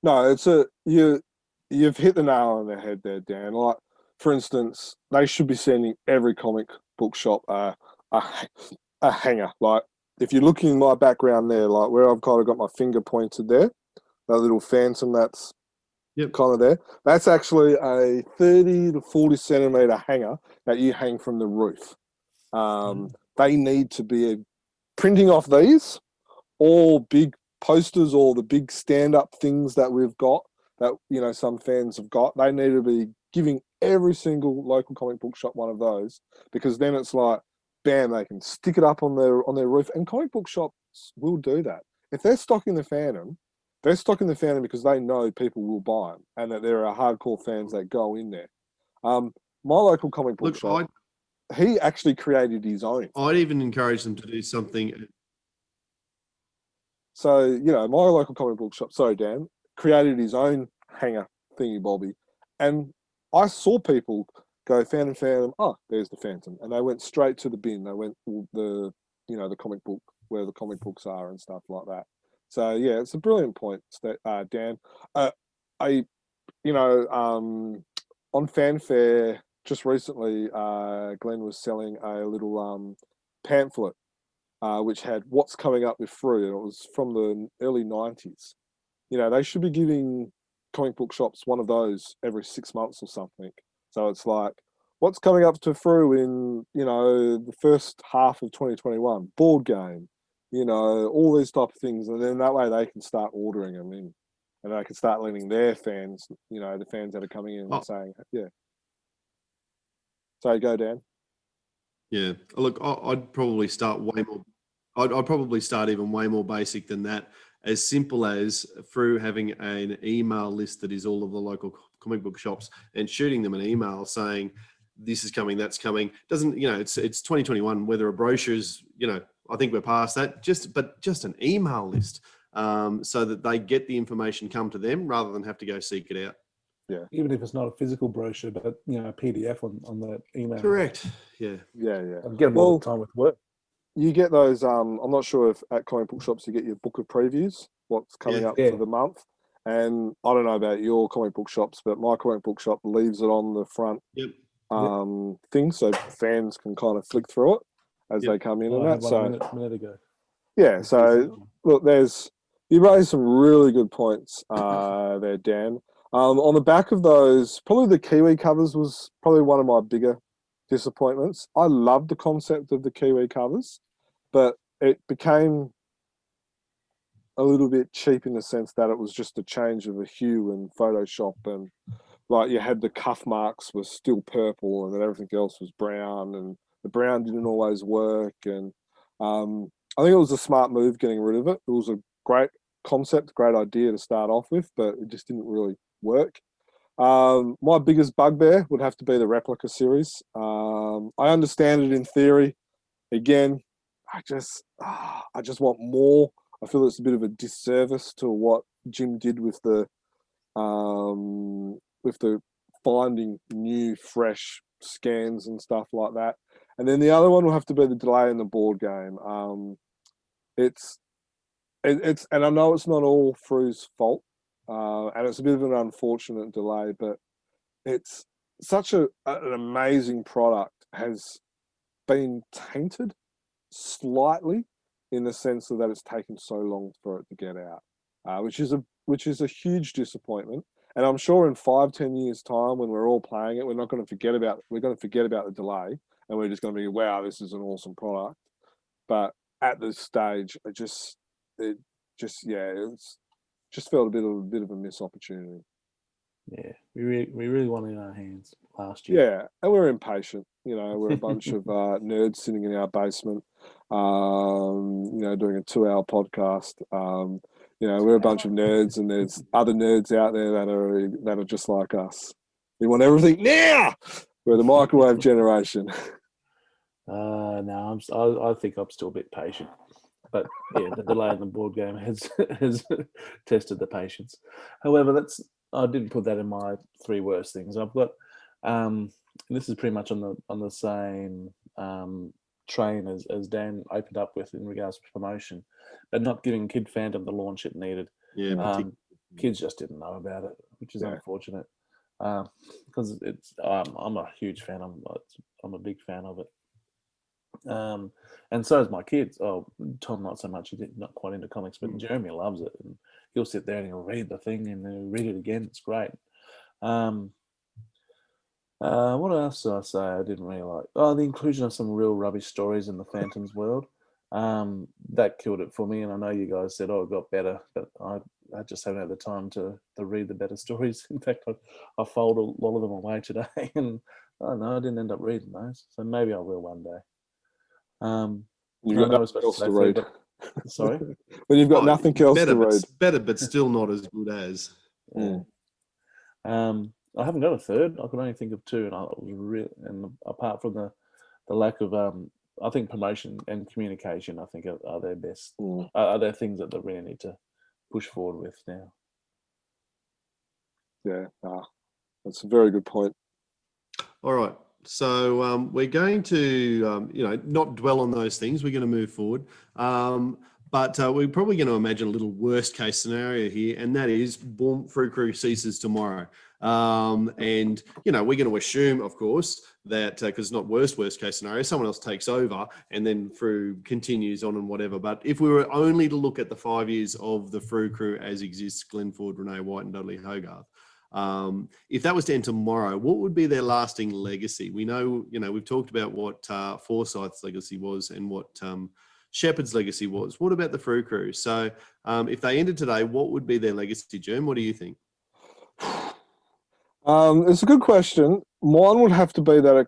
Speaker 5: No, you've hit the nail on the head there, Dan. Like, for instance, they should be sending every comic book shop a hanger. Like, if you're looking in my background there, like where I've kind of got my finger pointed there, that little phantom that's kind of there, that's actually a 30 to 40 centimetre hanger that you hang from the roof. They need to be printing off these, all big posters or the big stand-up things that we've got that, some fans have got. They need to be giving every single local comic book shop one of those, because then it's like, bam, they can stick it up on their roof. And comic book shops will do that. If they're stocking the Phantom, they're stocking the Phantom because they know people will buy them and that there are hardcore fans that go in there. My local comic book shop, he actually created his own.
Speaker 4: I'd even encourage them to do something.
Speaker 5: So, my local comic book shop, sorry, Dan, created his own hanger thingy bobby. And I saw people go, Phantom, oh, there's the Phantom. And they went straight to the bin. They went the comic book, where the comic books are and stuff like that. So, yeah, it's a brilliant point, Dan. On Fanfare, just recently, Glenn was selling a little pamphlet, which had what's coming up with Frew, and it was from the early 90s. They should be giving comic book shops one of those every 6 months or something. So it's like, what's coming up to Frew in, the first half of 2021, board game, all these type of things. And then that way they can start ordering them in, and they can start letting their fans, the fans that are coming in and saying, yeah. So go, Dan.
Speaker 4: Yeah, look, I'd probably start way more. I'd probably start even way more basic than that. As simple as Frew having an email list that is all of the local comic book shops and shooting them an email saying, this is coming, that's coming. Doesn't, it's 2021, whether a brochure is, I think we're past that, but just an email list, so that they get the information come to them rather than have to go seek it out.
Speaker 5: Yeah.
Speaker 1: Even if it's not a physical brochure, but a PDF on that email.
Speaker 4: Correct. Yeah.
Speaker 1: I get them all the time with work.
Speaker 5: You get those, I'm not sure if at comic book shops you get your book of previews, what's coming up for the month. And I don't know about your comic book shops, but my comic book shop leaves it on the front thing, so fans can kind of flick through it as they come in and that. So
Speaker 1: a minute ago.
Speaker 5: Yeah, so look, you raised some really good points there, Dan. On the back of those, probably the Kiwi covers was probably one of my bigger disappointments. I loved the concept of the Kiwi covers, but it became a little bit cheap in the sense that it was just a change of a hue in Photoshop, and like you had the cuff marks were still purple and then everything else was brown, and the brown didn't always work. And I think it was a smart move getting rid of it. It was a great concept, great idea to start off with, but it just didn't really work. My biggest bugbear would have to be the replica series. I understand it in theory. Again, I just want more. I feel it's a bit of a disservice to what Jim did with the finding new, fresh scans and stuff like that. And then the other one will have to be the delay in the board game. It's and I know it's not all Frew's fault, and it's a bit of an unfortunate delay, but it's such an amazing product, has been tainted slightly in the sense that it's taken so long for it to get out, which is a huge disappointment. And I'm sure in 5-10 years time, when we're all playing it, we're going to forget about the delay, and we're just going to be, wow, this is an awesome product. But at this stage, it just felt a bit of a missed opportunity.
Speaker 1: Yeah, we really wanted it in our hands last year.
Speaker 5: Yeah, and we're impatient. We're a bunch of nerds sitting in our basement, doing a 2-hour podcast. We're a bunch of nerds, and there's other nerds out there that are just like us. We want everything now. We're the microwave generation.
Speaker 1: No, I think I'm still a bit patient. But yeah, the delay in the board game has tested the patience. However, I didn't put that in my 3 worst things. I've got this is pretty much on the same train as Dan opened up with in regards to promotion, but not giving Kid Phantom the launch it needed.
Speaker 4: Yeah,
Speaker 1: kids just didn't know about it, which is unfortunate. Because I'm a huge fan. I'm a big fan of it. And so is my kids. Oh, Tom not so much. He's not quite into comics, but Jeremy loves it, and he'll sit there and he'll read the thing and then he'll read it again. It's great. What else did I say I didn't really like? Oh, the inclusion of some real rubbish stories in the Phantom's world. That killed it for me. And I know you guys said, oh, it got better, but I just haven't had the time to read the better stories. In fact, I folded a lot of them away today, and I didn't end up reading those. So maybe I will one day.
Speaker 5: You've got nothing else to read.
Speaker 1: Sorry?
Speaker 5: When you've got nothing else to read.
Speaker 4: Better, but still not as good as.
Speaker 1: Yeah. I haven't got a third. I could only think of 2, and apart from the lack of, I think promotion and communication, I think are their best. Are there things that they really need to push forward with now?
Speaker 5: Yeah, that's a very good point.
Speaker 4: All right. So we're going to, not dwell on those things. We're going to move forward. But we're probably going to imagine a little worst case scenario here, and that is boom, Frew Crew ceases tomorrow. And, we're going to assume, of course, that because it's not worst case scenario, someone else takes over and then Frew continues on and whatever. But if we were only to look at the 5 years of the Frew Crew as exists, Glenn Ford, Rene White and Dudley Hogarth, if that was to end tomorrow, what would be their lasting legacy? We know, we've talked about what Forsyth's legacy was and what Shepherd's legacy was. What about the Frew Crew? So if they ended today, what would be their legacy, Germ? What do you think?
Speaker 5: It's a good question. Mine would have to be that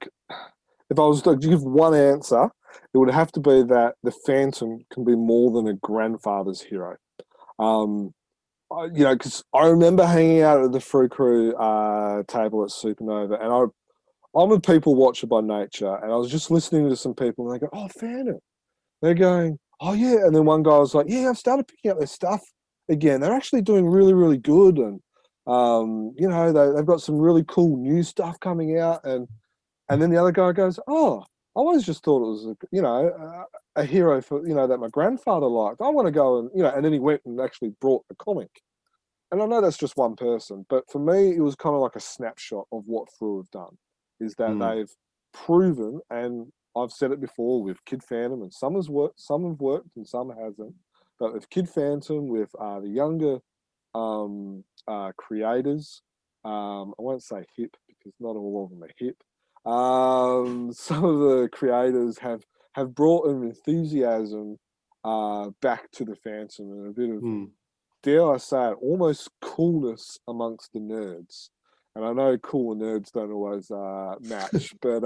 Speaker 5: if I was to give one answer, it would have to be that the Phantom can be more than a grandfather's hero. Because I remember hanging out at the Frew Crew table at Supernova, and I'm a people watcher by nature, and I was just listening to some people, and they go, "Oh, Phantom." They're going, "Oh, yeah." And then one guy was like, "Yeah, I've started picking up their stuff again. They're actually doing really, really good. And, they've got some really cool new stuff coming out." And then the other guy goes, "Oh, I always just thought it was, a hero for, that my grandfather liked. I want to go and, and then he went and actually brought the comic." And I know that's just one person, but for me, it was kind of like a snapshot of what Frew have done, is that they've proven, and I've said it before with Kid Phantom, and some have worked and some hasn't. But with Kid Phantom, with the younger creators, I won't say hip because not all of them are hip. Some of the creators have brought an enthusiasm back to the Phantom and a bit of, dare I say it, almost coolness amongst the nerds. And I know cool and nerds don't always match, but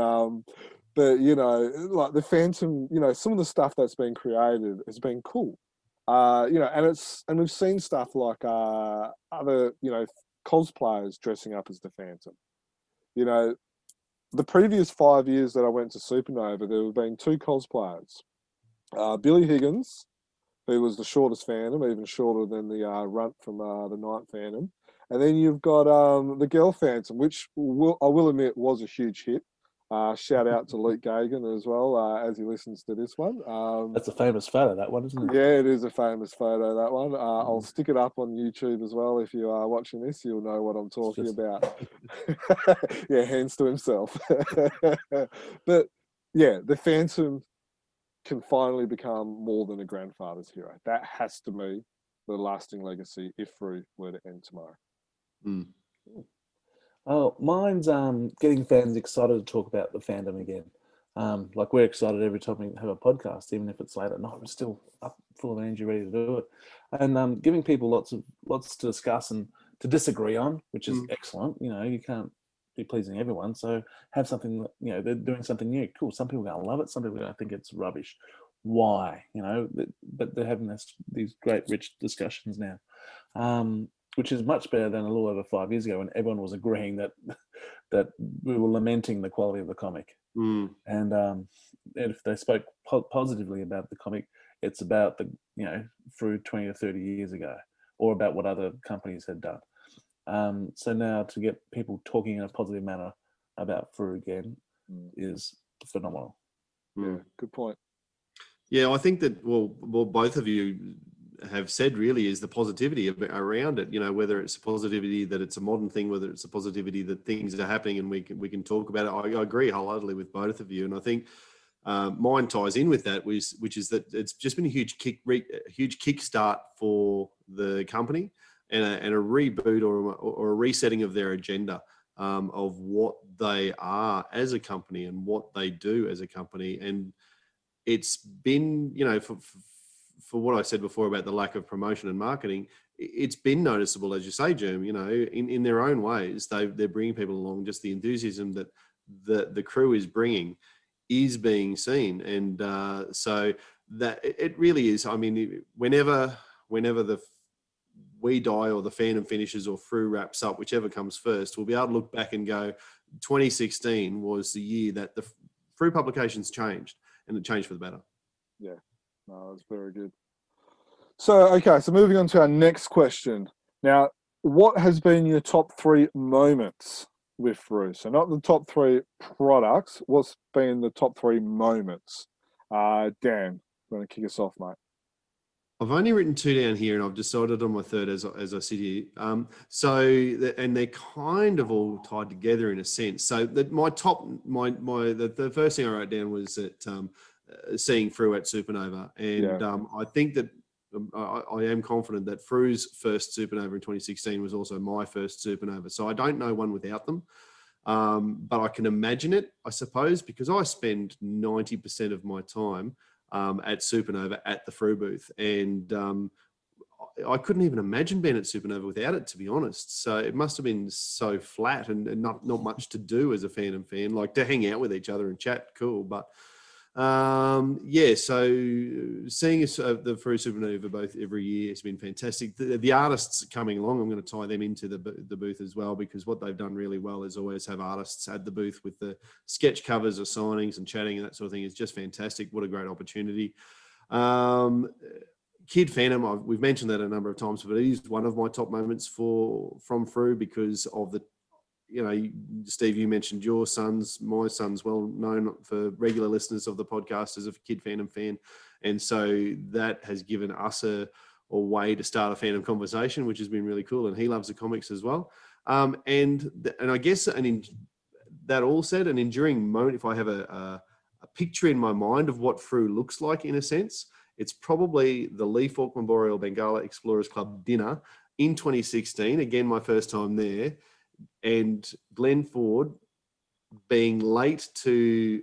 Speaker 5: like the Phantom, some of the stuff that's been created has been cool. And we've seen stuff like other, cosplayers dressing up as the Phantom. The previous 5 years that I went to Supernova, there have been 2 cosplayers. Billy Higgins, who was the shortest Phantom, even shorter than the runt from the Night Phantom. And then you've got the Girl Phantom, which I will admit was a huge hit. Shout out to Luke Gagan as well, as he listens to this one.
Speaker 1: That's a famous photo, that one, isn't it?
Speaker 5: Yeah, it is a famous photo, that one. I'll stick it up on YouTube as well. If you are watching this, you'll know what I'm talking about. Yeah, hands to himself. But yeah, the Phantom can finally become more than a grandfather's hero. That has to be the lasting legacy if Frew were to end tomorrow.
Speaker 1: Oh, mine's getting fans excited to talk about the fandom again. Like we're excited every time we have a podcast, even if it's late at night. We're still up full of energy, ready to do it, and giving people lots to discuss and to disagree on, which is excellent. You can't be pleasing everyone, so have something that they're doing something new. Cool. Some people are gonna love it. Some people are gonna think it's rubbish. Why? But they're having these great, rich discussions now. which is much better than a little over 5 years ago when everyone was agreeing that that we were lamenting the quality of the comic. And if they spoke positively about the comic, it's about the Frew 20 or 30 years ago, or about what other companies had done. So now to get people talking in a positive manner about Frew again is phenomenal.
Speaker 5: Yeah, good point.
Speaker 4: Yeah, I think that well, both of you have said really is the positivity around it. Whether it's a positivity that it's a modern thing, whether it's a positivity that things are happening and we can talk about it. I agree wholeheartedly with both of you, and I think mine ties in with that, which is that it's just been a huge kickstart for the company and a reboot or a resetting of their agenda of what they are as a company and what they do as a company. And it's been, for what I said before about the lack of promotion and marketing, it's been noticeable, as you say, Germ, in their own ways. They're bringing people along. Just the enthusiasm that the crew is bringing is being seen. And so that it really is. I mean, whenever we die or the fandom finishes or Frew wraps up, whichever comes first, we'll be able to look back and go, 2016 was the year that the Frew publications changed, and it changed for the better.
Speaker 5: Yeah, no, that's very good. So moving on to our next question. Now, what has been your top 3 moments with Frew? So not the top 3 products, what's been the top 3 moments? Dan, I'm going to kick us off, mate.
Speaker 4: I've only written 2 down here, and I've decided on my third as I sit here. And they're kind of all tied together in a sense. So the first thing I wrote down was that seeing Frew at Supernova, and I think that I am confident that Frew's first Supernova in 2016 was also my first Supernova. So I don't know one without them, but I can imagine it, I suppose, because I spend 90% of my time at Supernova at the Frew booth, and I couldn't even imagine being at Supernova without it, to be honest. So it must have been so flat and not much to do as a fan, like to hang out with each other and chat, cool. But so seeing the Frew Supernova both every year has been fantastic. The artists coming along, I'm going to tie them into the booth as well, because what they've done really well is always have artists at the booth with the sketch covers or signings and chatting and that sort of thing. It's just fantastic. What a great opportunity. Kid Phantom, we've mentioned that a number of times, but it is one of my top moments from Frew because of the, Steve, you mentioned your sons. My son's well known for regular listeners of the podcast as a Kid Phantom fan. And so that has given us a way to start a fandom conversation, which has been really cool. And he loves the comics as well. And I guess, that all said, an enduring moment, if I have a picture in my mind of what Frew looks like in a sense, it's probably the Lee Falk Memorial Bengala Explorers Club dinner in 2016. Again, my first time there. And Glenn Ford being late to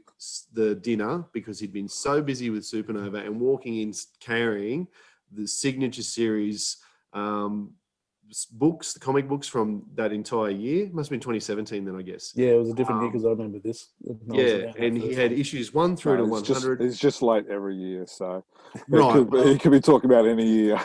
Speaker 4: the dinner because he'd been so busy with Supernova and walking in carrying the signature series books, the comic books from that entire year. Must have been 2017 then, I guess.
Speaker 1: Yeah, it was a different year because I remember this.
Speaker 4: And he had issues 1 through to 100.
Speaker 5: He's just late every year, so
Speaker 4: right.
Speaker 5: He could be talking about any year.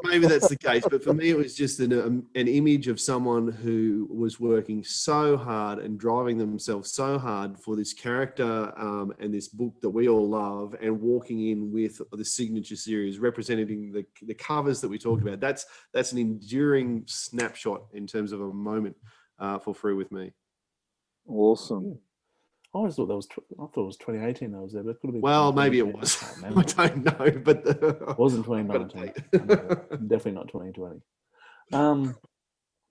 Speaker 4: maybe that's the case, but for me it was just an image of someone who was working so hard and driving themselves so hard for this character and this book that we all love, and walking in with the signature series representing the covers that we talked about. That's an enduring snapshot in terms of a moment for Frew with me.
Speaker 5: Awesome.
Speaker 1: I always thought I thought it was 2018 I was there, but it could have been.
Speaker 4: Well, maybe it was. I don't know, but
Speaker 1: it wasn't 2019. Definitely not 2020.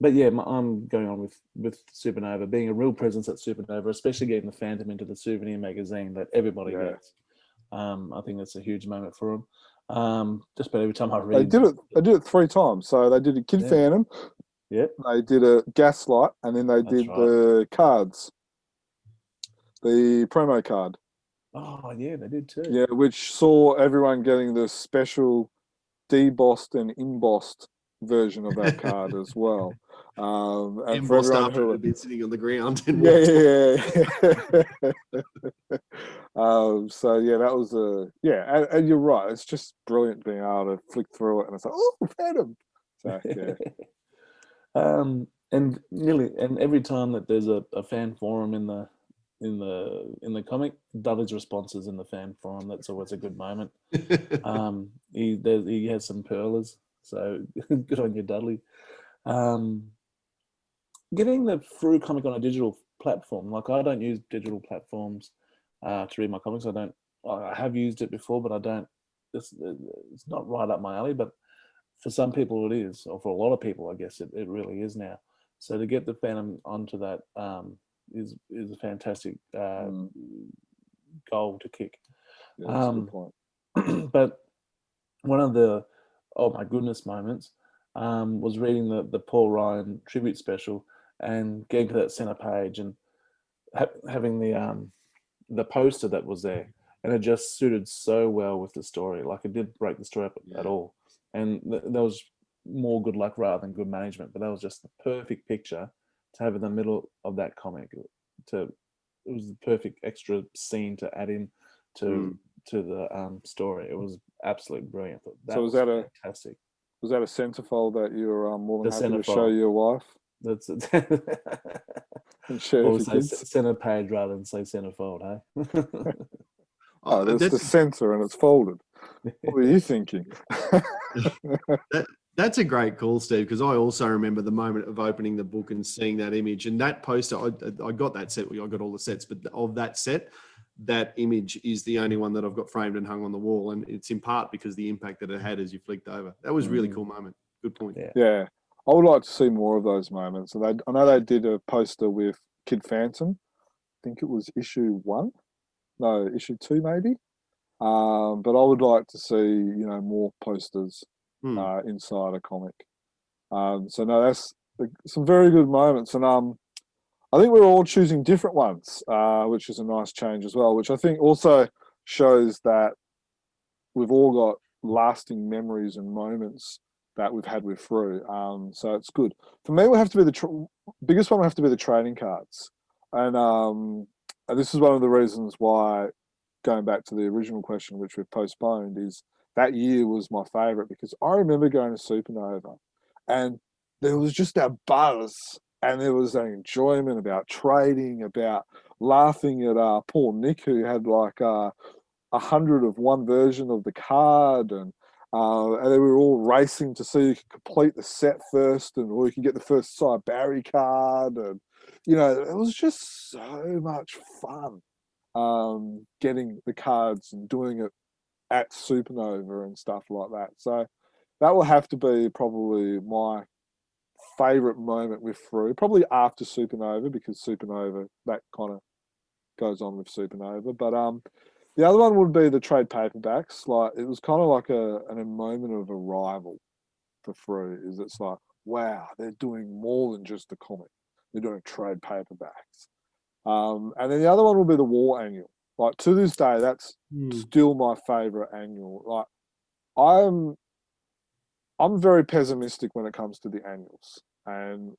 Speaker 1: But yeah, I'm going on with Supernova being a real presence at Supernova, especially getting the Phantom into the souvenir magazine that everybody gets. I think that's a huge moment for them. Just about every time I read,
Speaker 5: they did it 3 times. So they did a Kid Phantom.
Speaker 1: Yeah.
Speaker 5: They did a Gaslight, and then they did the cards. The promo card.
Speaker 1: Oh, yeah, they did too.
Speaker 5: Yeah, which saw everyone getting the special debossed and embossed version of that card as well. And
Speaker 4: embossed for after it had been sitting on the ground.
Speaker 5: And so yeah, that was and you're right. It's just brilliant being able to flick through it, and it's like, oh, Phantom. So yeah.
Speaker 1: And every time that there's a fan forum in the comic, Dudley's responses in the fan forum, that's always a good moment. He has some pearlers, so good on you, Dudley. Getting the Frew comic on a digital platform, like I don't use digital platforms to read my comics. I have used it before, but I don't. It's not right up my alley. But for some people it is, or for a lot of people, I guess it really is now. So to get the fandom onto that is a fantastic goal to kick.
Speaker 5: Yeah, that's a good point.
Speaker 1: But one of the oh my goodness moments was reading the Paul Ryan tribute special and getting to that center page and having the poster that was there, and it just suited so well with the story. Like it did break the story up at all, and there was more good luck rather than good management. But that was just the perfect picture to have in the middle of that comic. It was the perfect extra scene to add in to the story. It was absolutely brilliant.
Speaker 5: So was that
Speaker 1: fantastic?
Speaker 5: Was that a centerfold that you're more than
Speaker 1: The
Speaker 5: happy to show your wife?
Speaker 1: That's it.
Speaker 5: And share
Speaker 1: Or
Speaker 5: with
Speaker 1: say
Speaker 5: your kids?
Speaker 1: center page rather than say centerfold, hey?
Speaker 5: Oh, there's the center and it's folded. What were you thinking?
Speaker 4: That's a great call, Steve, because I also remember the moment of opening the book and seeing that image and that poster. I got that set. I got all the sets, but of that set, that image is the only one that I've got framed and hung on the wall, and it's in part because the impact that it had as you flicked over. That was a really cool moment. Good point.
Speaker 5: Yeah, I would like to see more of those moments. And I know they did a poster with Kid Phantom. I think it was issue 1, no, issue 2 maybe. But I would like to see more posters inside a comic. So no, that's some very good moments, and I think we're all choosing different ones, which is a nice change as well. Which I think also shows that we've all got lasting memories and moments that we've had with Frew. So it's good. For me, will have to be the biggest one. Will have to be the trading cards, and this is one of the reasons why, going back to the original question, which we've postponed, is that year was my favourite because I remember going to Supernova, and there was just that buzz, and there was that enjoyment about trading, about laughing at poor Nick, who had like 100 of one version of the card, and they were all racing to see who could complete the set first, and or you can get the first Cy Barry card, and it was just so much fun getting the cards and doing it at Supernova and stuff like that. So that will have to be probably my favourite moment with Frew, probably after Supernova, because Supernova, that kind of goes on with Supernova. But the other one would be the trade paperbacks. Like it was kind of like a moment of arrival for Frew. Is it's like, wow, they're doing more than just the comic. They're doing trade paperbacks. And then the other one will be the War Annual. Like to this day, that's still my favourite annual. Like I'm very pessimistic when it comes to the annuals. And,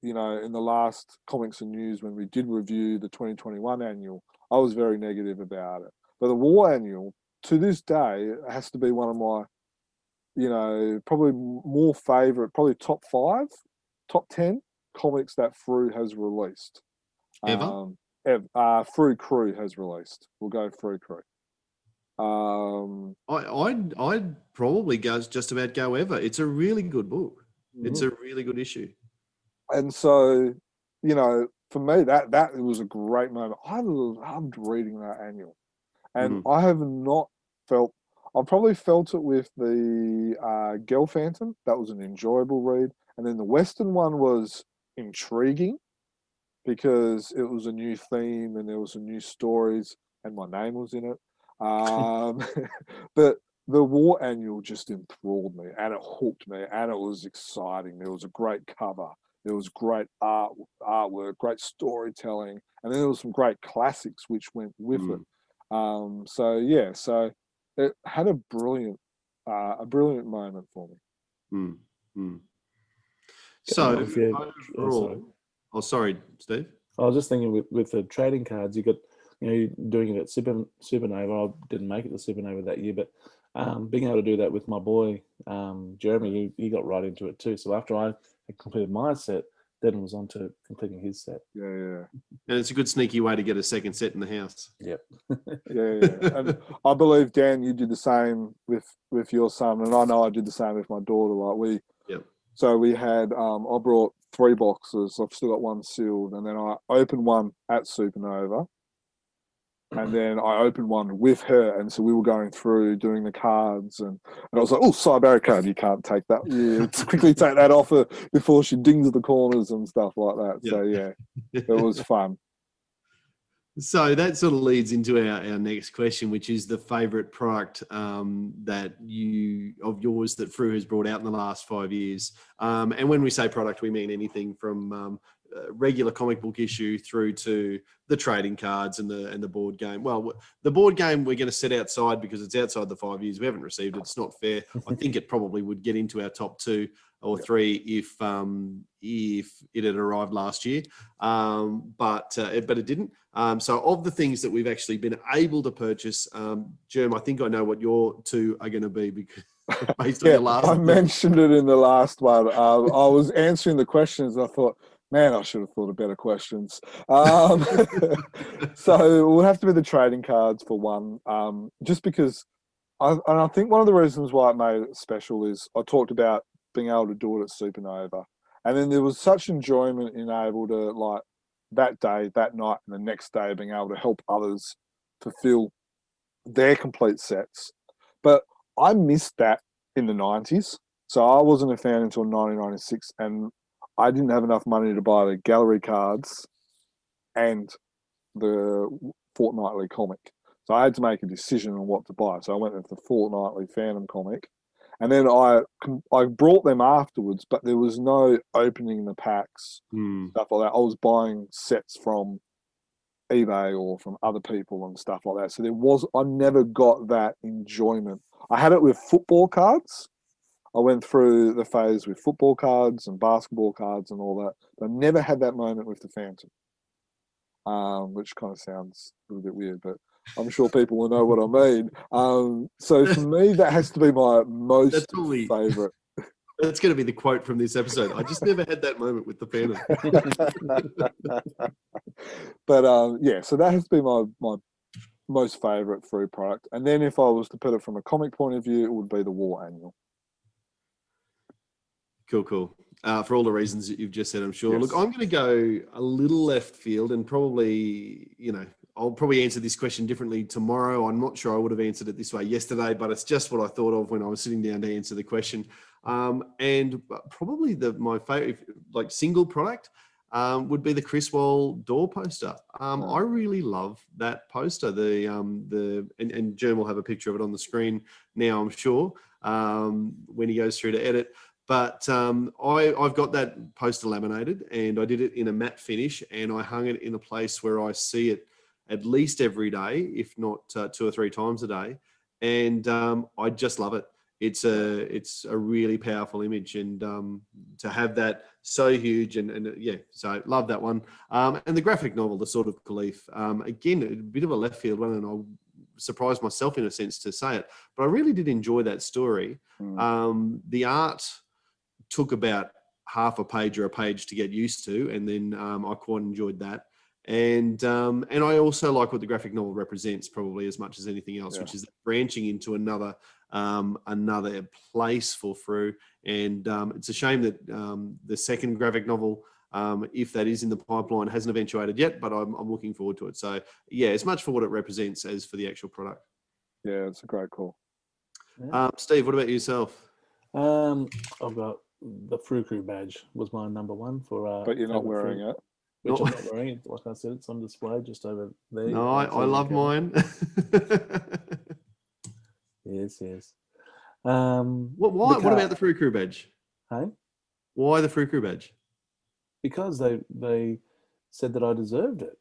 Speaker 5: in the last Comics and News, when we did review the 2021 annual, I was very negative about it. But the War Annual, to this day, has to be one of my, probably more favourite, probably top 5, top 10 comics that Frew has released.
Speaker 4: Ever?
Speaker 5: Frew Crew has released. We'll go Frew Crew.
Speaker 4: I'd probably just about go ever. It's a really good book. It's a really good issue.
Speaker 5: And so, for me, that was a great moment. I loved reading that annual. And I have not felt, I probably felt it with the Girl Phantom. That was an enjoyable read. And then the Western one was intriguing because it was a new theme and there was some new stories and my name was in it. But the War Annual just enthralled me and it hooked me and it was exciting. There was a great cover. There was great artwork, great storytelling, and then there was some great classics which went with it. So it had a brilliant moment for me.
Speaker 4: So overall, sorry, Steve.
Speaker 1: I was just thinking with the trading cards, you got, doing it at Supernova. I didn't make it to Supernova that year, but being able to do that with my boy, Jeremy, he got right into it too. So after I had completed my set, then was on to completing his set.
Speaker 5: Yeah.
Speaker 4: And it's a good sneaky way to get a second set in the house.
Speaker 1: Yep.
Speaker 5: Yeah. And I believe, Dan, you did the same with your son, and I know I did the same with my daughter. Like so we had I brought 3 boxes. I've still got one sealed, and then I opened one at Supernova, and then I opened one with her, and so we were going through doing the cards, and I was like, "Oh, Cyberic card, you can't take that. You quickly take that off her before she dings the corners and stuff like that." So yeah, it was fun.
Speaker 4: So that sort of leads into our next question, which is the favourite product of yours that Frew has brought out in the last 5 years. And when we say product, we mean anything from regular comic book issue through to the trading cards and the board game. Well, the board game we're going to set outside because it's outside the 5 years. We haven't received it. It's not fair. I think it probably would get into our top 2 or 3 if it had arrived last year, but it didn't. So of the things that we've actually been able to purchase, Germ, I think I know what your 2 are going to be because based on your last.
Speaker 5: I mentioned it in the last one. I was answering the questions. And I thought, man, I should have thought of better questions. So it will have to be the trading cards for one, just because. I think one of the reasons why it made it special is I talked about being able to do it at Supernova. And then there was such enjoyment in able to, like, that day, that night, and the next day being able to help others fulfill their complete sets. But I missed that in the 90s. So I wasn't a fan until 1996, and I didn't have enough money to buy the gallery cards and the fortnightly comic. So I had to make a decision on what to buy. So I went with the fortnightly Phantom comic. And then I brought them afterwards, but there was no opening the packs, stuff like that. I was buying sets from eBay or from other people and stuff like that. So I never got that enjoyment. I had it with football cards. I went through the phase with football cards and basketball cards and all that. But I never had that moment with the Phantom, which kind of sounds a little bit weird, but I'm sure people will know what I mean. So for me, that has to be my most favourite.
Speaker 4: That's going to be the quote from this episode. I just never had that moment with the Phantom.
Speaker 5: But yeah, so that has to be my most favourite Frew product. And then if I was to put it from a comic point of view, it would be the War Annual.
Speaker 4: Cool. For all the reasons that you've just said, I'm sure.
Speaker 5: Yes.
Speaker 4: Look, I'm going to go a little left field and probably, I'll probably answer this question differently tomorrow. I'm not sure I would have answered it this way yesterday, but it's just what I thought of when I was sitting down to answer the question. And probably my favorite, like, single product would be the Chris Wall door poster. I really love that poster. And Jerm will have a picture of it on the screen now, I'm sure, when he goes through to edit. But I've got that poster laminated, and I did it in a matte finish, and I hung it in a place where I see it at least every day, if not 2 or 3 times a day. And I just love it. It's a really powerful image, and to have that so huge, and yeah, so love that one. And the graphic novel, The Sword of Khalif, again, a bit of a left field one, and I surprised myself in a sense to say it, but I really did enjoy that story. The art took about half a page or a page to get used to, and then I quite enjoyed that. And I also like what the graphic novel represents probably as much as anything else, which is branching into another place for Frew. And it's a shame that the second graphic novel, if that is in the pipeline, hasn't eventuated yet, but I'm looking forward to it. So yeah, as much for what it represents as for the actual product.
Speaker 5: Yeah, it's a great call.
Speaker 4: Steve, what about yourself?
Speaker 1: I've got the Frew Crew badge was my number 1 for.
Speaker 5: But you're not wearing it.
Speaker 1: Which I'm not wearing it. Like I said, it's on display just over there.
Speaker 4: No, I love mine.
Speaker 1: Yes.
Speaker 4: What about the Frew Crew badge?
Speaker 1: Hey?
Speaker 4: Why the Frew Crew badge?
Speaker 1: Because they said that I deserved it.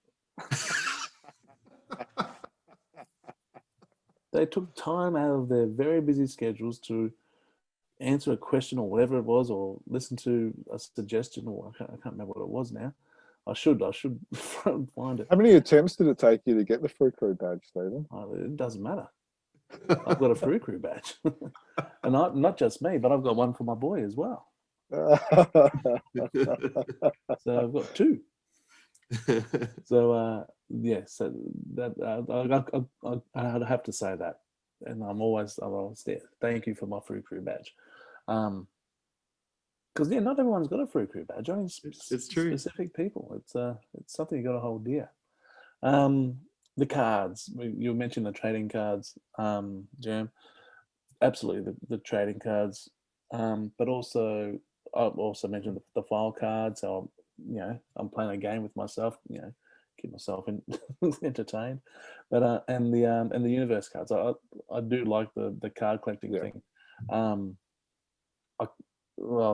Speaker 1: They took time out of their very busy schedules to answer a question or whatever it was, or listen to a suggestion, or I can't remember what it was now. I should find it.
Speaker 5: How many attempts did it take you to get the Frew Crew badge, Stephen?
Speaker 1: It doesn't matter. I've got a Frew Crew badge. And not just me, but I've got one for my boy as well. So I've got two. So yes, so that I'd have to say that, and I'm always there. Thank you for my Frew Crew badge, because yeah, not everyone's got a Frew Crew badge. Only
Speaker 4: It's true.
Speaker 1: specific people. It's something you got to hold dear. The cards, you mentioned the trading cards, Jam. Absolutely, the trading cards, but also I've also mentioned the file cards. So I'm playing a game with myself. Keep myself entertained. But and the universe cards. I do like the card collecting thing. I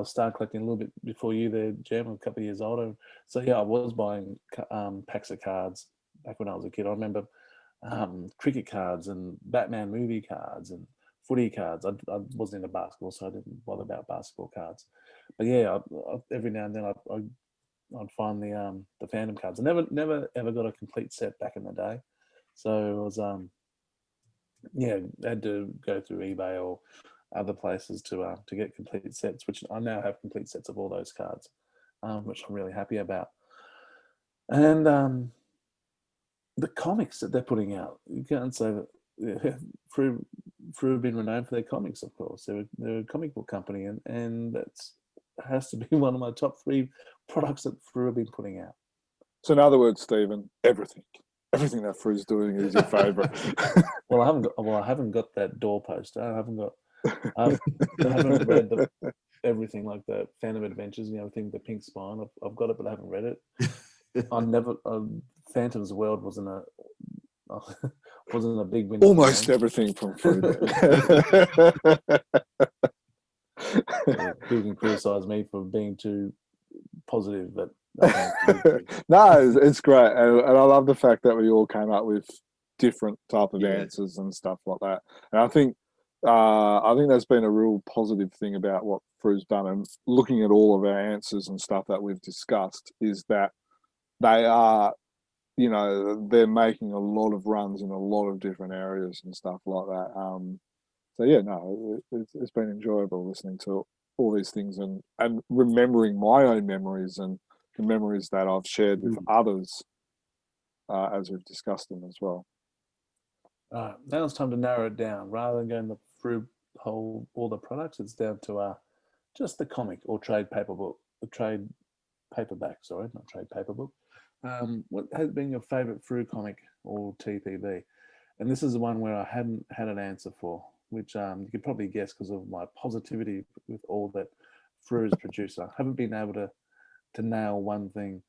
Speaker 1: started collecting a little bit before you there, Jam. I'm a couple of years older. So yeah, I was buying packs of cards back when I was a kid. I remember cricket cards and Batman movie cards and footy cards. I wasn't into basketball, so I didn't bother about basketball cards. But yeah, every now and then I'd find the fandom cards. I never ever got a complete set back in the day, so it was I had to go through eBay or other places to get complete sets, which I now have complete sets of all those cards, which I'm really happy about. And the comics that they're putting out, you can't say that Frew have been renowned for their comics, of course. They're a comic book company, and that's has to be one of my top 3 products that Frew have been putting out.
Speaker 5: So in other words, Stephen, everything that Frew's doing is your favourite.
Speaker 1: Well, I haven't got that doorpost. I haven't read everything like the Phantom Adventures and everything. The Pink Spine. I've got it, but I haven't read it. I never. Phantom's World wasn't a big win.
Speaker 5: Almost everything from Frew.
Speaker 1: People can criticise me for being too positive, but
Speaker 5: no, it's great, and I love the fact that we all came up with different type of answers and stuff like that. And I think that's been a real positive thing about what Frew's done, and looking at all of our answers and stuff that we've discussed, is that they are, they're making a lot of runs in a lot of different areas and stuff like that. So yeah, no, it's been enjoyable listening to all these things and remembering my own memories and the memories that I've shared with others as we've discussed them as well.
Speaker 1: Now it's time to narrow it down. Rather than going through all the products, it's down to just the comic or trade paperback. Sorry, not trade paperback. What has been your favourite Frew comic or TPB? And this is the one where I hadn't had an answer for, which you could probably guess because of my positivity with all that Frew has produced. I haven't been able to nail one thing.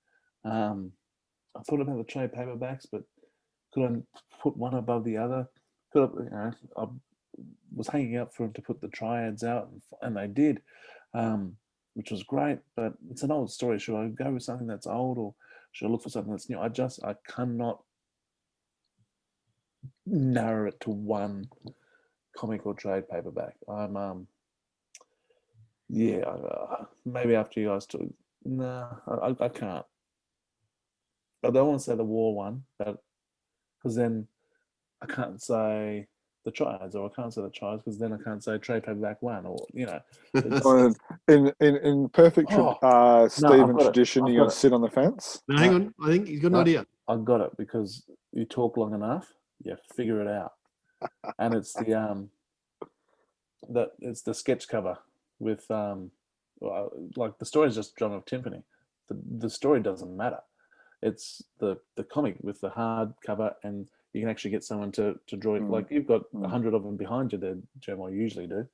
Speaker 1: I thought about the trade paperbacks, but couldn't put one above the other. I was hanging out for them to put the triads out, and they did, which was great. But it's an old story. Should I go with something that's old, or should I look for something that's new? I cannot narrow it to one comic or trade paperback. I'm maybe after you guys talk. No, I can't. I don't want to say the war one, but because then I can't say the triads, or I can't say the triads because then I can't say trade paperback one, or
Speaker 5: in perfect Stephen tradition, you're going to sit on the fence.
Speaker 4: No, hang on. I think he's got an idea.
Speaker 1: I got it, because you talk long enough, you figure it out, and it's the sketch cover with like the story is just John of Timpani. The story doesn't matter. It's the comic with the hard cover, and you can actually get someone to draw it. Like you've got 100 of them behind you there, Jim, I usually do.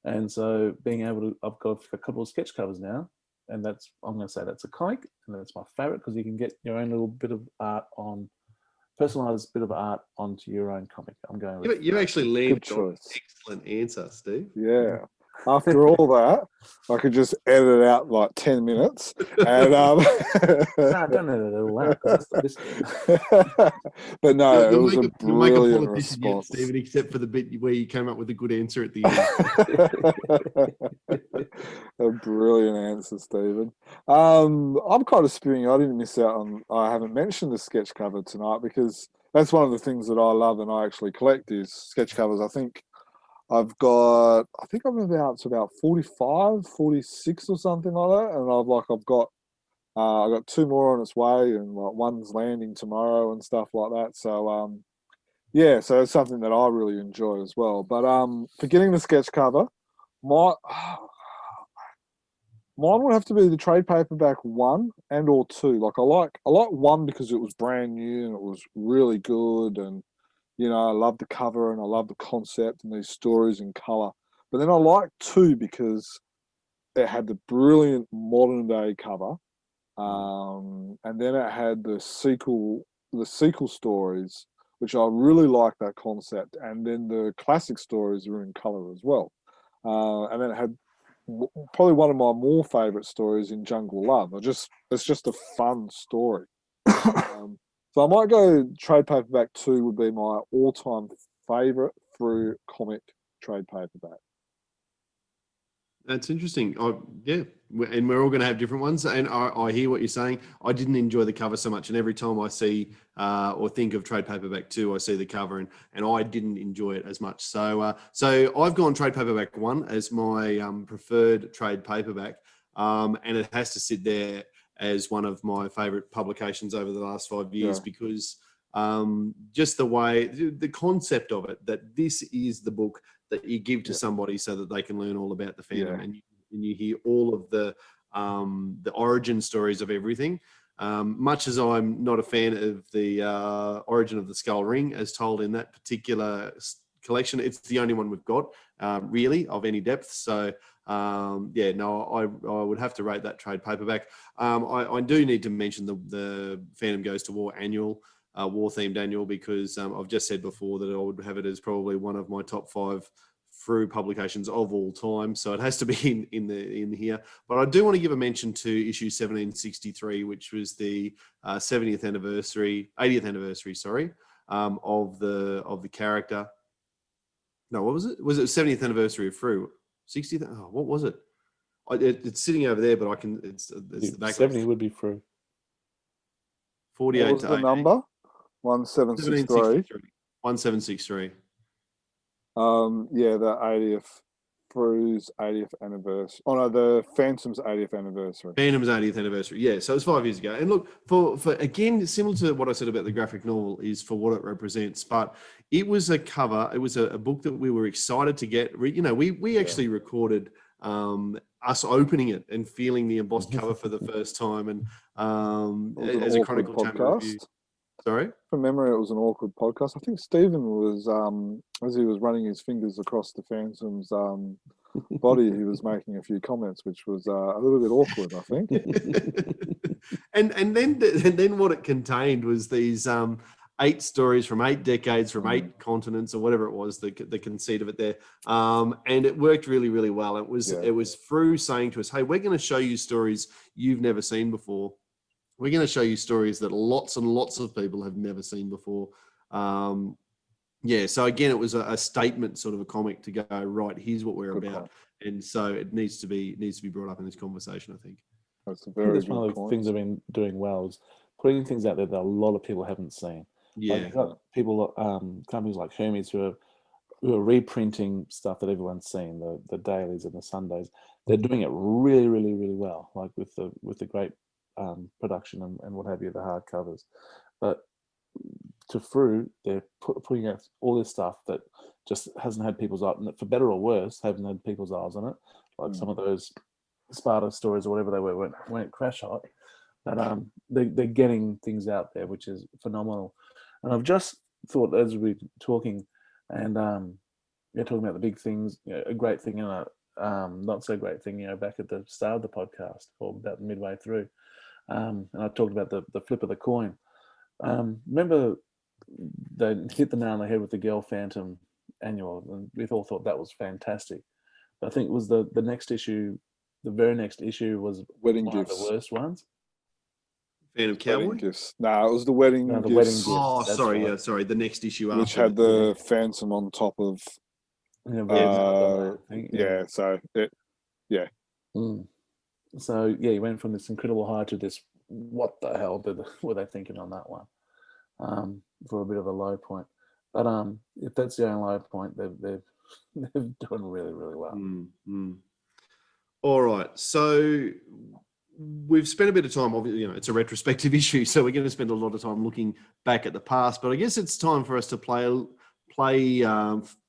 Speaker 1: And so being able to, I've got a couple of sketch covers now, and I'm going to say that's a comic, and that's my favorite because you can get your own little bit of art personalized bit of art onto your own comic. I'm going with
Speaker 4: you actually landed on an excellent answer, Steve.
Speaker 5: Yeah. After all that, I could just edit it out like 10 minutes. And
Speaker 1: no, don't edit it all out.
Speaker 5: But no, it was a brilliant response,
Speaker 4: Stephen, except for the bit where you came up with a good answer at the end.
Speaker 5: A brilliant answer, Stephen. I'm kind of spewing. I didn't miss out on. I haven't mentioned the sketch cover tonight because that's one of the things that I love and I actually collect is sketch covers. I think I've got, I think I'm about to about 45, 46 or something like that, and I've got two more on its way, and like, one's landing tomorrow and stuff like that. So yeah, so it's something that I really enjoy as well. But for getting the sketch cover, my mine would have to be the trade paperback 1 and or 2. Like I like 1 because it was brand new and it was really good, and I love the cover and I love the concept and these stories in color. But then I like 2 because it had the brilliant modern day cover, and then it had the sequel stories, which I really like that concept, and then the classic stories were in color as well. And then it had probably one of my more favorite stories in Jungle Love. It's just a fun story. So I might go trade paperback 2 would be my all-time favorite Frew comic trade paperback.
Speaker 4: That's interesting. Yeah, and we're all going to have different ones. And I hear what you're saying. I didn't enjoy the cover so much, and every time I see or think of trade paperback 2, I see the cover, and I didn't enjoy it as much. So I've gone trade paperback 1 as my preferred trade paperback, and it has to sit there as one of my favourite publications over the last 5 years because just the way, the concept of it, that this is the book that you give to somebody so that they can learn all about the fandom, and you hear all of the origin stories of everything. Much as I'm not a fan of the origin of the Skull Ring as told in that particular collection, it's the only one we've got really of any depth. So I would have to rate that trade paperback. I do need to mention the Fandom Goes to War annual, war-themed annual, because I've just said before that I would have it as probably one of my top 5 Frew publications of all time. So it has to be in here. But I do want to give a mention to issue 1763, which was the 80th anniversary, of the character. No, what was it? Was it 70th anniversary of Frew? 60th? Oh, what was it? It's sitting over there, but I can. It's the back.
Speaker 1: 70 would be Frew.
Speaker 4: 48
Speaker 5: what was
Speaker 4: to
Speaker 5: the
Speaker 4: 80.
Speaker 5: number? 1763.
Speaker 4: 1763.
Speaker 5: The 80th Frew's 80th anniversary. Oh no, the Phantom's 80th anniversary.
Speaker 4: Phantom's 80th anniversary. Yeah, so it was 5 years ago. And look, for again, similar to what I said about the graphic novel, is for what it represents. But it was a cover. It was a book that we were excited to get. We actually recorded us opening it and feeling the embossed cover for the first time, and as a Chronicle Chapter review. Sorry?
Speaker 5: From memory, it was an awkward podcast. I think Stephen was, as he was running his fingers across the Phantom's body, he was making a few comments, which was a little bit awkward, I think.
Speaker 4: and then what it contained was these 8 stories from 8 decades, from 8 continents, or whatever it was, the conceit of it there. And it worked really, really well. It was Frew saying to us, hey, we're going to show you stories you've never seen before. We're going to show you stories that lots and lots of people have never seen before. So again, it was a statement, sort of a comic to go, right, here's what we're about. And so it needs to be brought up in this conversation, I think.
Speaker 5: That's a very good
Speaker 1: one of the things I've been doing well is putting things out there that a lot of people haven't seen.
Speaker 4: Yeah.
Speaker 1: Like, you've got people, companies like Hermes who are reprinting stuff that everyone's seen, the dailies and the Sundays. They're doing it really, really, really well, like with the great production and what have you, the hardcovers. But to Frew, they're putting out all this stuff that just hasn't had people's eyes, for better or worse, haven't had people's eyes on it. Like some of those Sparta stories or whatever they weren't crash hot. But they're getting things out there, which is phenomenal. And I've just thought, as we're talking, and you're talking about the big things, a great thing and a not so great thing, back at the start of the podcast, or about midway through. And I talked about the flip of the coin. Remember, they hit the nail on the head with the Girl Phantom annual, and we all thought that was fantastic. But I think it was the next issue, the very next issue was
Speaker 5: Wedding
Speaker 1: one
Speaker 5: Gifts.
Speaker 1: of the worst ones.
Speaker 4: Phantom Cowboy?
Speaker 5: Wedding Gifts. No, it was the Wedding
Speaker 1: No, the
Speaker 5: Gifts.
Speaker 1: Wedding Gifts.
Speaker 4: Oh,
Speaker 1: That's
Speaker 4: sorry,
Speaker 1: right.
Speaker 4: sorry. The next issue
Speaker 5: Which
Speaker 4: after
Speaker 5: had the Phantom on top of.
Speaker 1: So you went from this incredible high to this. What the hell were they thinking on that one? For a bit of a low point, but if that's the only low point, they've they're doing really, really well.
Speaker 4: All right. So we've spent a bit of time, obviously, it's a retrospective issue, so we're going to spend a lot of time looking back at the past. But I guess it's time for us to play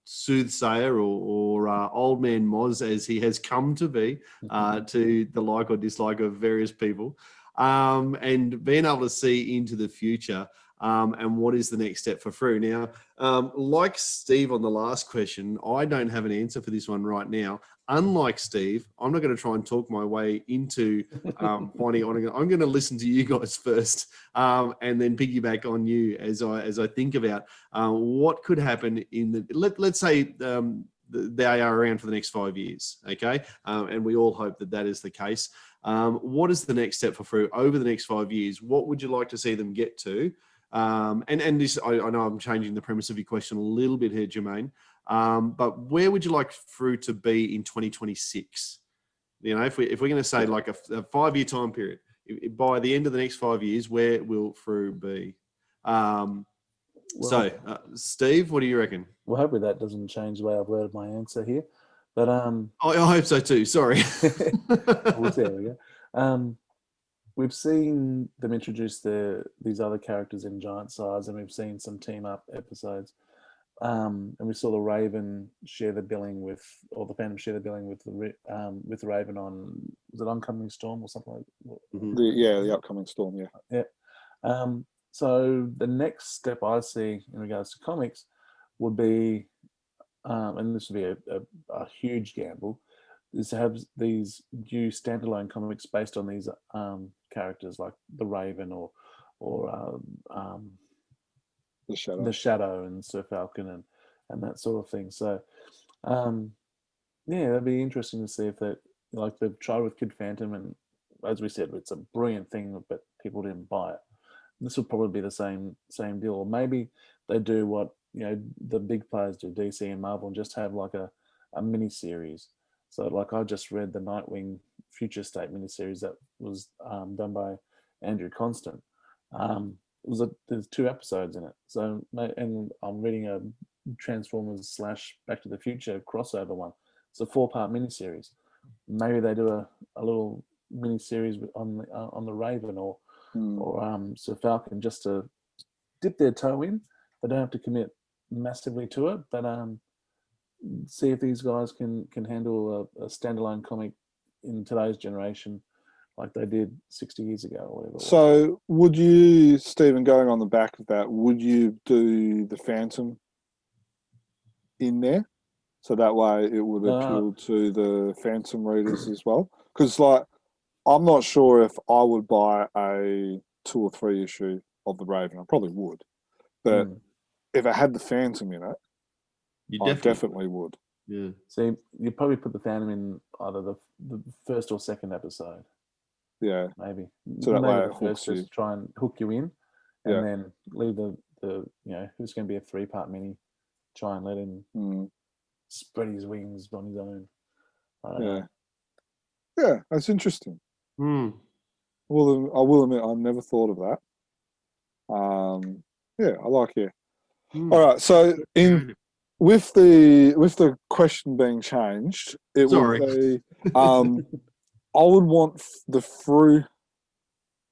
Speaker 4: soothsayer or old man Moz, as he has come to be, to the like or dislike of various people, and being able to see into the future. And what is the next step for Frew? Now, like Steve on the last question, I don't have an answer for this one right now. Unlike Steve, I'm not going to try and talk my way into finding. I'm going to listen to you guys first, and then piggyback on you as I think about what could happen in the. Let's say they are around for the next 5 years, okay? And we all hope that is the case. What is the next step for Frew over the next 5 years? What would you like to see them get to? And this, I know I'm changing the premise of your question a little bit here, Jermaine. But where would you like Frew to be in 2026? If we're going to say like a 5-year time period, by the end of the next 5 years, where will Frew be? Steve, what do you reckon?
Speaker 1: Well, hopefully that doesn't change the way I've worded my answer here. But
Speaker 4: I hope so too. Sorry.
Speaker 1: Well, there we go. We've seen them introduce these other characters in giant size, and we've seen some team up episodes. And we saw the Raven share the billing with, or the Phantom share the billing with the Raven on, was it Oncoming Storm or something like that?
Speaker 5: Mm-hmm. The Upcoming Storm, yeah.
Speaker 1: Yeah. So the next step I see in regards to comics would be, and this would be a huge gamble, is to have these new standalone comics based on these characters like the Raven or the Shadow and Sir Falcon and that sort of thing. So that'd be interesting to see if that, like they've tried with Kid Phantom, and as we said, it's a brilliant thing, but people didn't buy it. This will probably be the same deal. Or maybe they do what the big players do, DC and Marvel, and just have like a mini series. So like I just read the Nightwing Future State miniseries that was done by Andrew Constant. There's 2 episodes in it. So, and I'm reading a Transformers / Back to the Future crossover one. It's a 4-part miniseries. Maybe they do a little miniseries on the Raven or Sir Falcon, just to dip their toe in. They don't have to commit massively to it, but see if these guys can handle a standalone comic in today's generation like they did 60 years ago or whatever.
Speaker 5: So would you, Stephen, going on the back of that, would you do the Phantom in there? So that way it would appeal to the Phantom readers as well? Because like, I'm not sure if I would buy a 2 or 3 issue of the Raven. I probably would. But if it had the Phantom in it, I definitely would.
Speaker 1: Yeah. So you'd probably put the Phantom in either the first or second episode.
Speaker 5: Yeah.
Speaker 1: Maybe.
Speaker 5: So that
Speaker 1: maybe
Speaker 5: way
Speaker 1: the first just try and hook you in, and then leave the who's going to be a 3-part mini, try and let him spread his wings on his own. I don't know.
Speaker 5: Yeah, that's interesting. Well, I will admit I've never thought of that. I like it. All right, so with the question being changed, it would be I would want the Frew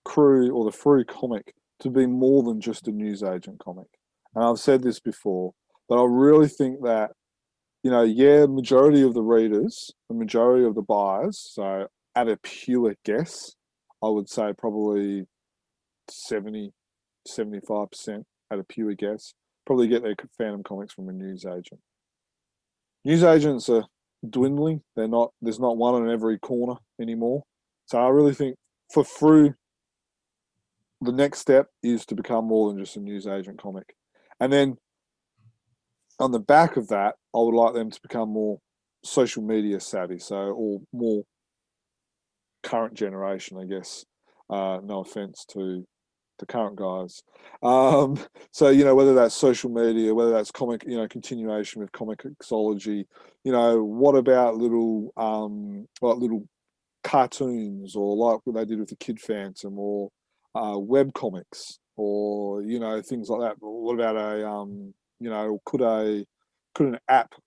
Speaker 5: Crew or the Frew comic to be more than just a newsagent comic. And I've said this before, but I really think that, majority of the readers, the majority of the buyers, so at a pure guess, I would say probably 70, 75% at a pure guess, probably get their Phantom comics from a newsagent. Newsagents are dwindling. There's not one in every corner anymore. So I really think for Frew, the next step is to become more than just a newsagent comic. And then on the back of that, I would like them to become more social media savvy, or more current generation, I guess. No offense to the current guys. So, whether that's social media, whether that's comic, continuation with comicsology, what about little cartoons, or like what they did with the Kid Phantom, or web comics, or, things like that. What about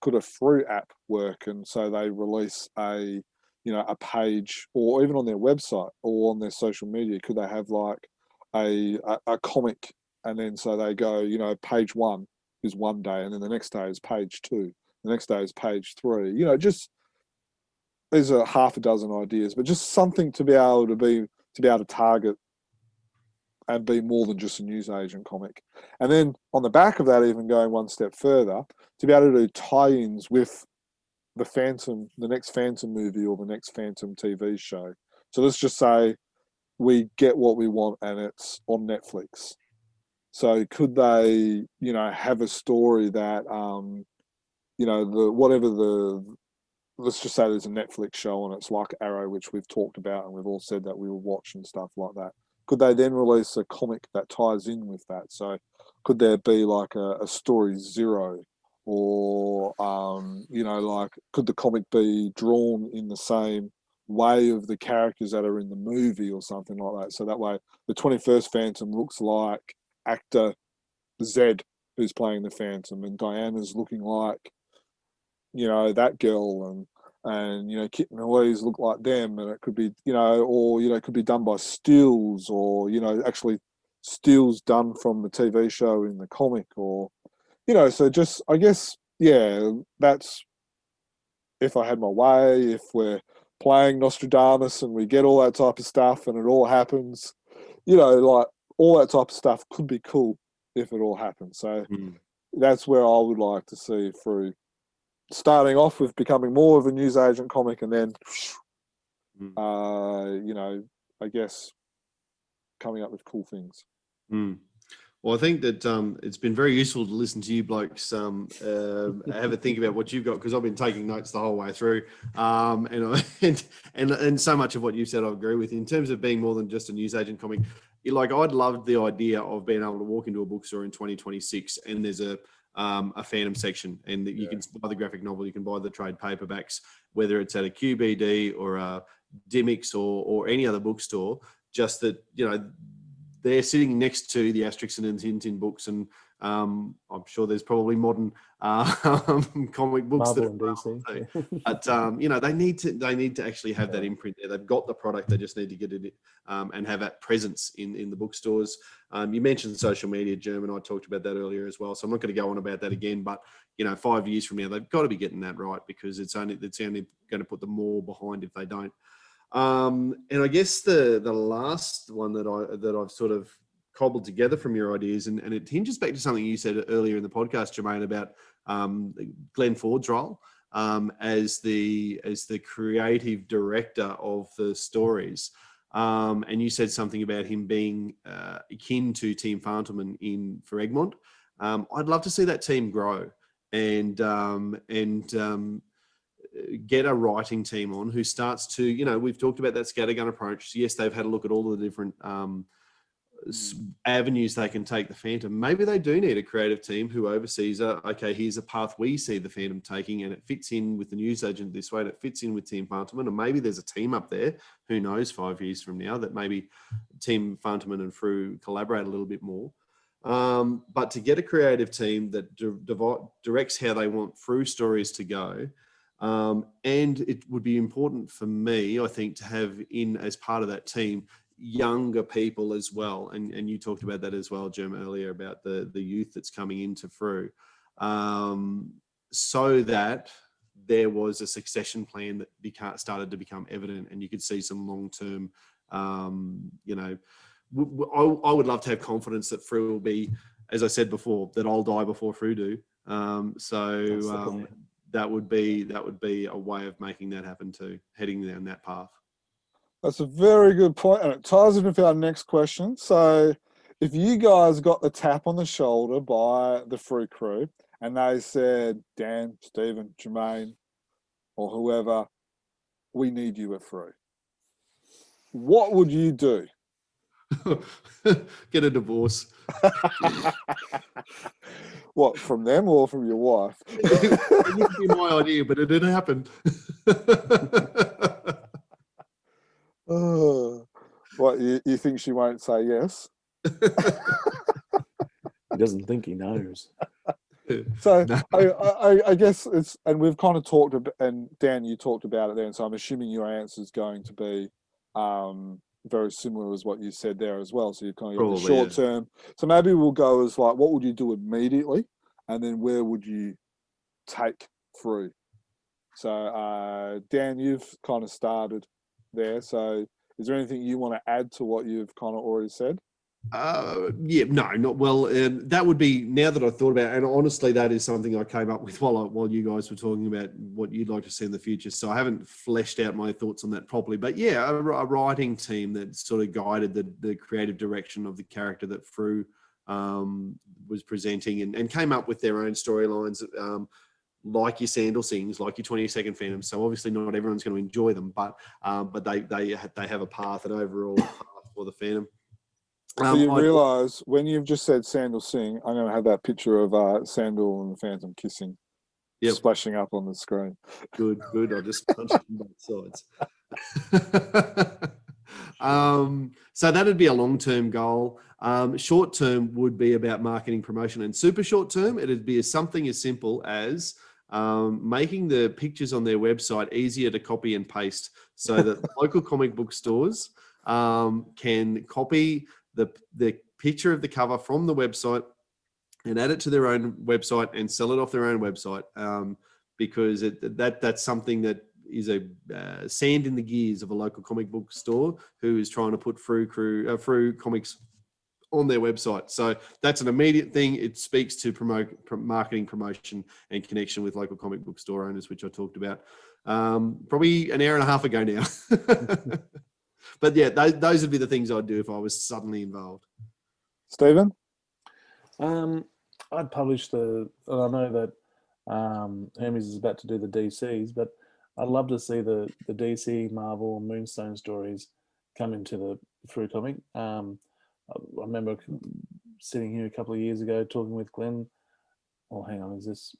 Speaker 5: could a Frew app work? And so they release a page, or even on their website or on their social media, could they have like a comic, and then so they go, page 1 is one day, and then the next day is page 2, the next day is page 3. Just there's a half a dozen ideas, but just something to be able to target and be more than just a newsagent comic. And then on the back of that, even going one step further, to be able to do tie-ins with the next Phantom movie or the next Phantom TV show. So let's just say we get what we want and it's on Netflix. So could they, have a story that, let's just say there's a Netflix show and it's like Arrow, which we've talked about and we've all said that we will watch and stuff like that. Could they then release a comic that ties in with that? So could there be like a story 0, or, could the comic be drawn in the same way of the characters that are in the movie or something like that? So that way the 21st Phantom looks like actor Z who's playing the Phantom, and Diana's looking like, that girl, and Kit and Louise look like them, and it could be, it could be done by stills, or, actually stills done from the TV show in the comic, or, so just, I guess, that's if I had my way, if we're playing Nostradamus and we get all that type of stuff and it all happens, like all that type of stuff could be cool if it all happens. So that's where I would like to see Frew starting off with becoming more of a newsagent comic, and then, I guess coming up with cool things.
Speaker 4: Well, I think that it's been very useful to listen to you blokes have a think about what you've got, because I've been taking notes the whole way through, and so much of what you've said I agree with. In terms of being more than just a newsagent comic, I'd love the idea of being able to walk into a bookstore in 2026 and there's a Phantom section, and that you can buy the graphic novel, you can buy the trade paperbacks, whether it's at a QBD or a Dimmicks or any other bookstore, just that, they're sitting next to the Asterix and Tintin books, and I'm sure there's probably modern comic books
Speaker 1: Marvel
Speaker 4: that
Speaker 1: and DC.
Speaker 4: But they need to actually have that imprint there. They've got the product, they just need to get it and have that presence in the bookstores. You mentioned social media, German. I talked about that earlier as well, so I'm not going to go on about that again. But 5 years from now, they've got to be getting that right, because it's only going to put them more behind if they don't. And I guess the last one that I've sort of cobbled together from your ideas, and it hinges back to something you said earlier in the podcast, Jermaine, about Glenn Ford's role as the creative director of the stories. And you said something about him being akin to Team Phantom for Egmont. I'd love to see that team grow and get a writing team on who starts to, we've talked about that scattergun approach. Yes, they've had a look at all the different avenues they can take the Phantom. Maybe they do need a creative team who oversees, okay, here's a path we see the Phantom taking, and it fits in with the newsagent this way, and it fits in with Team Phantom. And maybe there's a team up there, who knows, 5 years from now, that maybe Team Phantom and Frew collaborate a little bit more. But to get a creative team that directs how they want Frew stories to go, and it would be important for me, I think, to have in as part of that team younger people as well. And you talked about that as well, Jim, earlier, about the youth that's coming into Frew, so that there was a succession plan that started to become evident, and you could see some long-term, I would love to have confidence that Frew will be, as I said before, that I'll die before Frew do. That would be a way of making that happen too, heading down that path.
Speaker 5: That's a very good point, and it ties in with our next question. So if you guys got the tap on the shoulder by the Frew Crew and they said, Dan, Stephen, Jermaine, or whoever, we need you at Frew, what would you do?
Speaker 4: Get a divorce.
Speaker 5: What, from them or from your wife?
Speaker 4: It wouldn't be my idea, but it did happen.
Speaker 5: What, you think she won't say yes?
Speaker 1: He doesn't think he knows.
Speaker 5: So
Speaker 4: No.
Speaker 5: I guess it's, and we've kind of talked about, and Dan, you talked about it there, and so I'm assuming your answer is going to be very similar as what you said there as well. So you kind of got the
Speaker 4: Probably,
Speaker 5: short term. So maybe we'll go as like, what would you do immediately, and then where would you take Frew? So Dan, you've kind of started there. So is there anything you want to add to what you've kind of already said?
Speaker 4: Yeah, no, not well. That would be, now that I thought about it, and honestly, that is something I came up with while you guys were talking about what you'd like to see in the future. So I haven't fleshed out my thoughts on that properly. But yeah, a writing team that sort of guided the creative direction of the character that Frew was presenting and came up with their own storylines, like your Sandal Sings, like your 20-second Phantoms. So obviously not everyone's going to enjoy them, but they have a path, an overall path for the Phantom.
Speaker 5: So you realise when you've just said Sandal Sing, I'm going to have that picture of Sandal and the Phantom kissing, splashing up on the screen.
Speaker 4: Good. I'll just punch it from both sides. So that'd be a long-term goal. Short-term would be about marketing, promotion, and super short-term, it'd be something as simple as making the pictures on their website easier to copy and paste, so that local comic book stores can copy the picture of the cover from the website and add it to their own website and sell it off their own website, because that's something that is a sand in the gears of a local comic book store who is trying to put Frew comics on their website. So that's an immediate thing. It speaks to marketing, promotion, and connection with local comic book store owners, which I talked about probably an hour and a half ago now. But yeah, those would be the things I'd do if I was suddenly involved.
Speaker 5: Stephen?
Speaker 1: I'd publish and I know that Hermes is about to do the DCs, but I'd love to see the DC, Marvel, Moonstone stories come into the Frew comic. I remember sitting here a couple of years ago talking with Glenn. Oh, hang on, is this?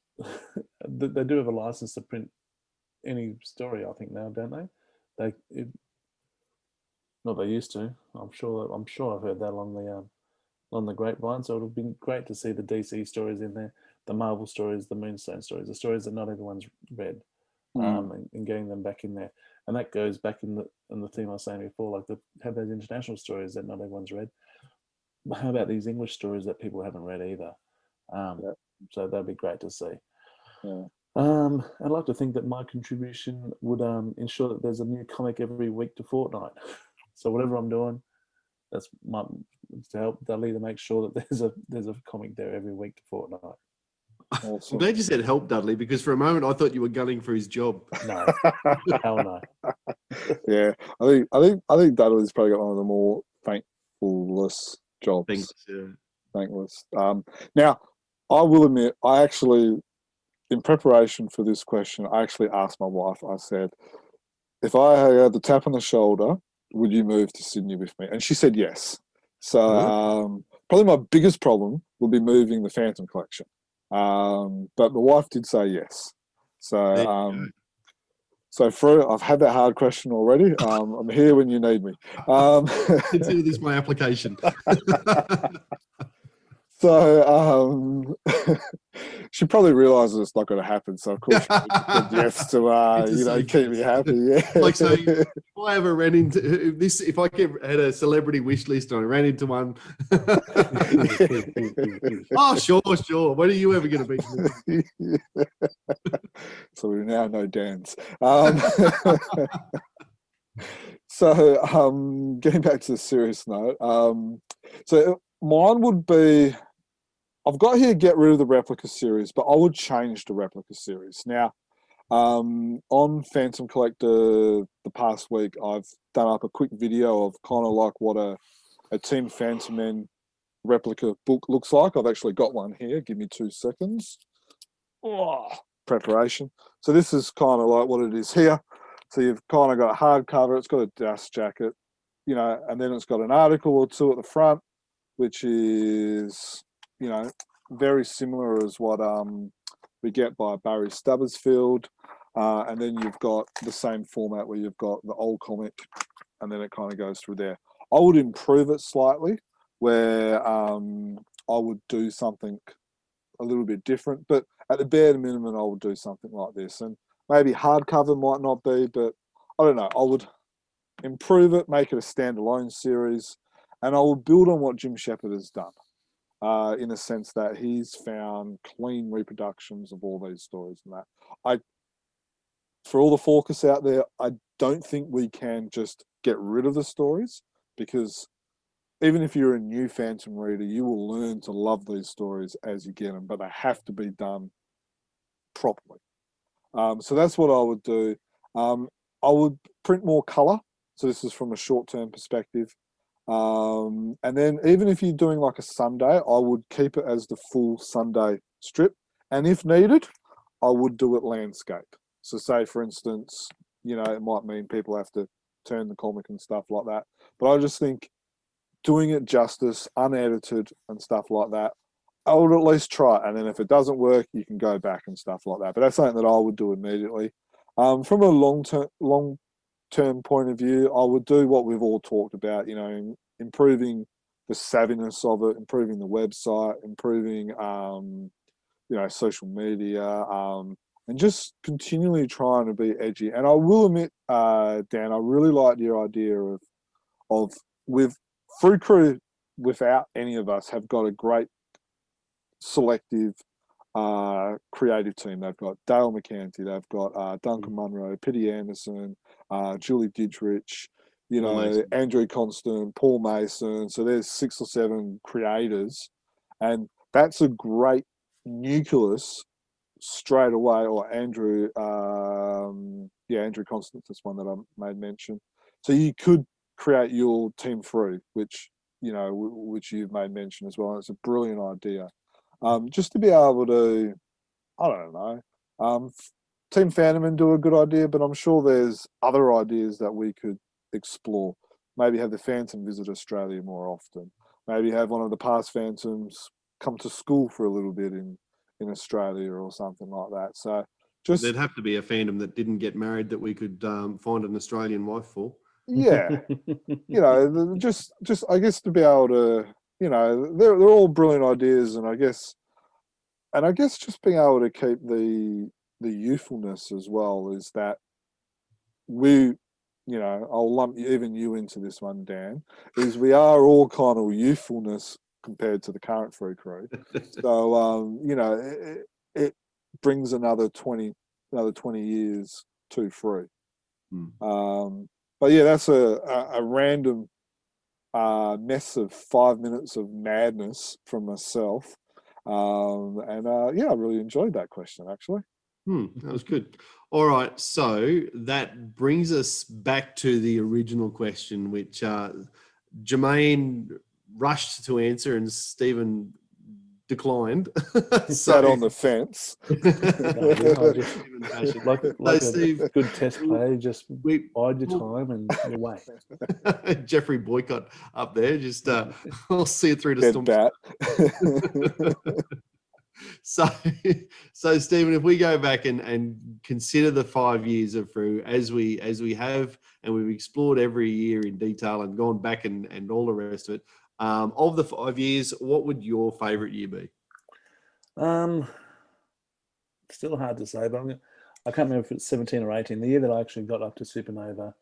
Speaker 1: They do have a license to print any story, I think now, don't they? Not they used to. I'm sure I've heard that on the grapevine. So it would have been great to see the DC stories in there, the Marvel stories, the Moonstone stories, the stories that not everyone's read, and getting them back in there. And that goes back in the theme I was saying before, like have those international stories that not everyone's read. But how about these English stories that people haven't read either? So that'd be great to see.
Speaker 5: Yeah.
Speaker 1: I'd like to think that my contribution would ensure that there's a new comic every week to fortnight. So whatever I'm doing, that's to help Dudley to make sure that there's a comic there every week to fortnight.
Speaker 5: Awesome.
Speaker 4: I'm glad you said help Dudley, because for a moment I thought you were gunning for his job.
Speaker 1: No, hell no.
Speaker 5: Yeah, I think Dudley's probably got one of the more thankless jobs. Thankless. Now, I will admit, I actually, in preparation for this question, I actually asked my wife. I said, if I had the tap on the shoulder, would you move to Sydney with me? And she said yes. So probably my biggest problem would be moving the Phantom collection. But my wife did say yes. So so Frew, I've had that hard question already. I'm here when you need me.
Speaker 4: Consider this my application.
Speaker 5: So she probably realises it's not going to happen. So of course she said yes to keep me happy. Yeah.
Speaker 4: Like, so if I ever ran into this, if I had a celebrity wish list and I ran into one, oh sure. When are you ever going to be?
Speaker 5: So we now know Dan's. So getting back to the serious note, so mine would be, I've got here get rid of the replica series, but I would change the replica series. Now, on Phantom Collector the past week, I've done up a quick video of kind of like what a Team Phantom Men replica book looks like. I've actually got one here. Give me 2 seconds. Preparation. So this is kind of like what it is here. So you've kind of got a hardcover. It's got a dust jacket, and then it's got an article or two at the front, which is, very similar as what we get by Barry Stubbersfield. And then you've got the same format where you've got the old comic and then it kind of goes through there. I would improve it slightly where I would do something a little bit different. But at the bare minimum, I would do something like this. And maybe hardcover might not be, but I don't know. I would improve it, make it a standalone series, and I would build on what Jim Shepard has done. In a sense that he's found clean reproductions of all these stories and that. For all the Forkus out there, I don't think we can just get rid of the stories, because even if you're a new Phantom reader, you will learn to love these stories as you get them, but they have to be done properly. So that's what I would do. I would print more colour. So this is from a short-term perspective. And then even if you're doing like a Sunday, I would keep it as the full Sunday strip. And if needed, I would do it landscape. So say, for instance, you know, it might mean people have to turn the comic and stuff like that. But I just think doing it justice, unedited and stuff like that, I would at least try it. And then if it doesn't work, you can go back and stuff like that. But that's something that I would do immediately. From a long-term point of view, I would do what we've all talked about, you know, improving the savviness of it, improving the website, improving, you know, social media, and just continually trying to be edgy. And I will admit, Dan, I really liked your idea of with Frew Crew, without any of us, have got a great selective creative team. They've got Dale McCanty, they've got Duncan Munro, Pitty Anderson, Julie Didrich, you know, Andrew Constant, Paul Mason. So there's 6 or 7 creators, and that's a great nucleus straight away. Or Andrew Constance is one that I made mention. So you could create your Team Frew, which, you know, which you've made mention as well. And it's a brilliant idea. Just to be able to, I don't know, Team Phantom do a good idea, but I'm sure there's other ideas that we could explore. Maybe have the Phantom visit Australia more often. Maybe have one of the past Phantoms come to school for a little bit in Australia or something like that. So just
Speaker 4: there'd have to be a Phantom that didn't get married that we could find an Australian wife for.
Speaker 5: Yeah, you know, just I guess to be able to, you know, they're all brilliant ideas, and I guess just being able to keep the youthfulness as well is that we, you know, I'll lump even you into this one, Dan, is we are all kind of youthfulness compared to the current Frew Crew. So, you know, it brings another 20 years to Frew. But yeah, that's a random mess of 5 minutes of madness from myself. Yeah, I really enjoyed that question, actually.
Speaker 4: That was good. All right, so that brings us back to the original question, which Jermaine rushed to answer and Stephen declined.
Speaker 5: Sat on the fence.
Speaker 1: like Steve, a good test play, just bide your time and you wait.
Speaker 4: Jeffrey Boycott up there, just I'll see it through to storm. So Stephen, if we go back and consider the 5 years of Frew as we have, and we've explored every year in detail and gone back and all the rest of it, of the 5 years, what would your favourite year be?
Speaker 1: Still hard to say, but I can't remember if it's 17 or 18. The year that I actually got up to Supernova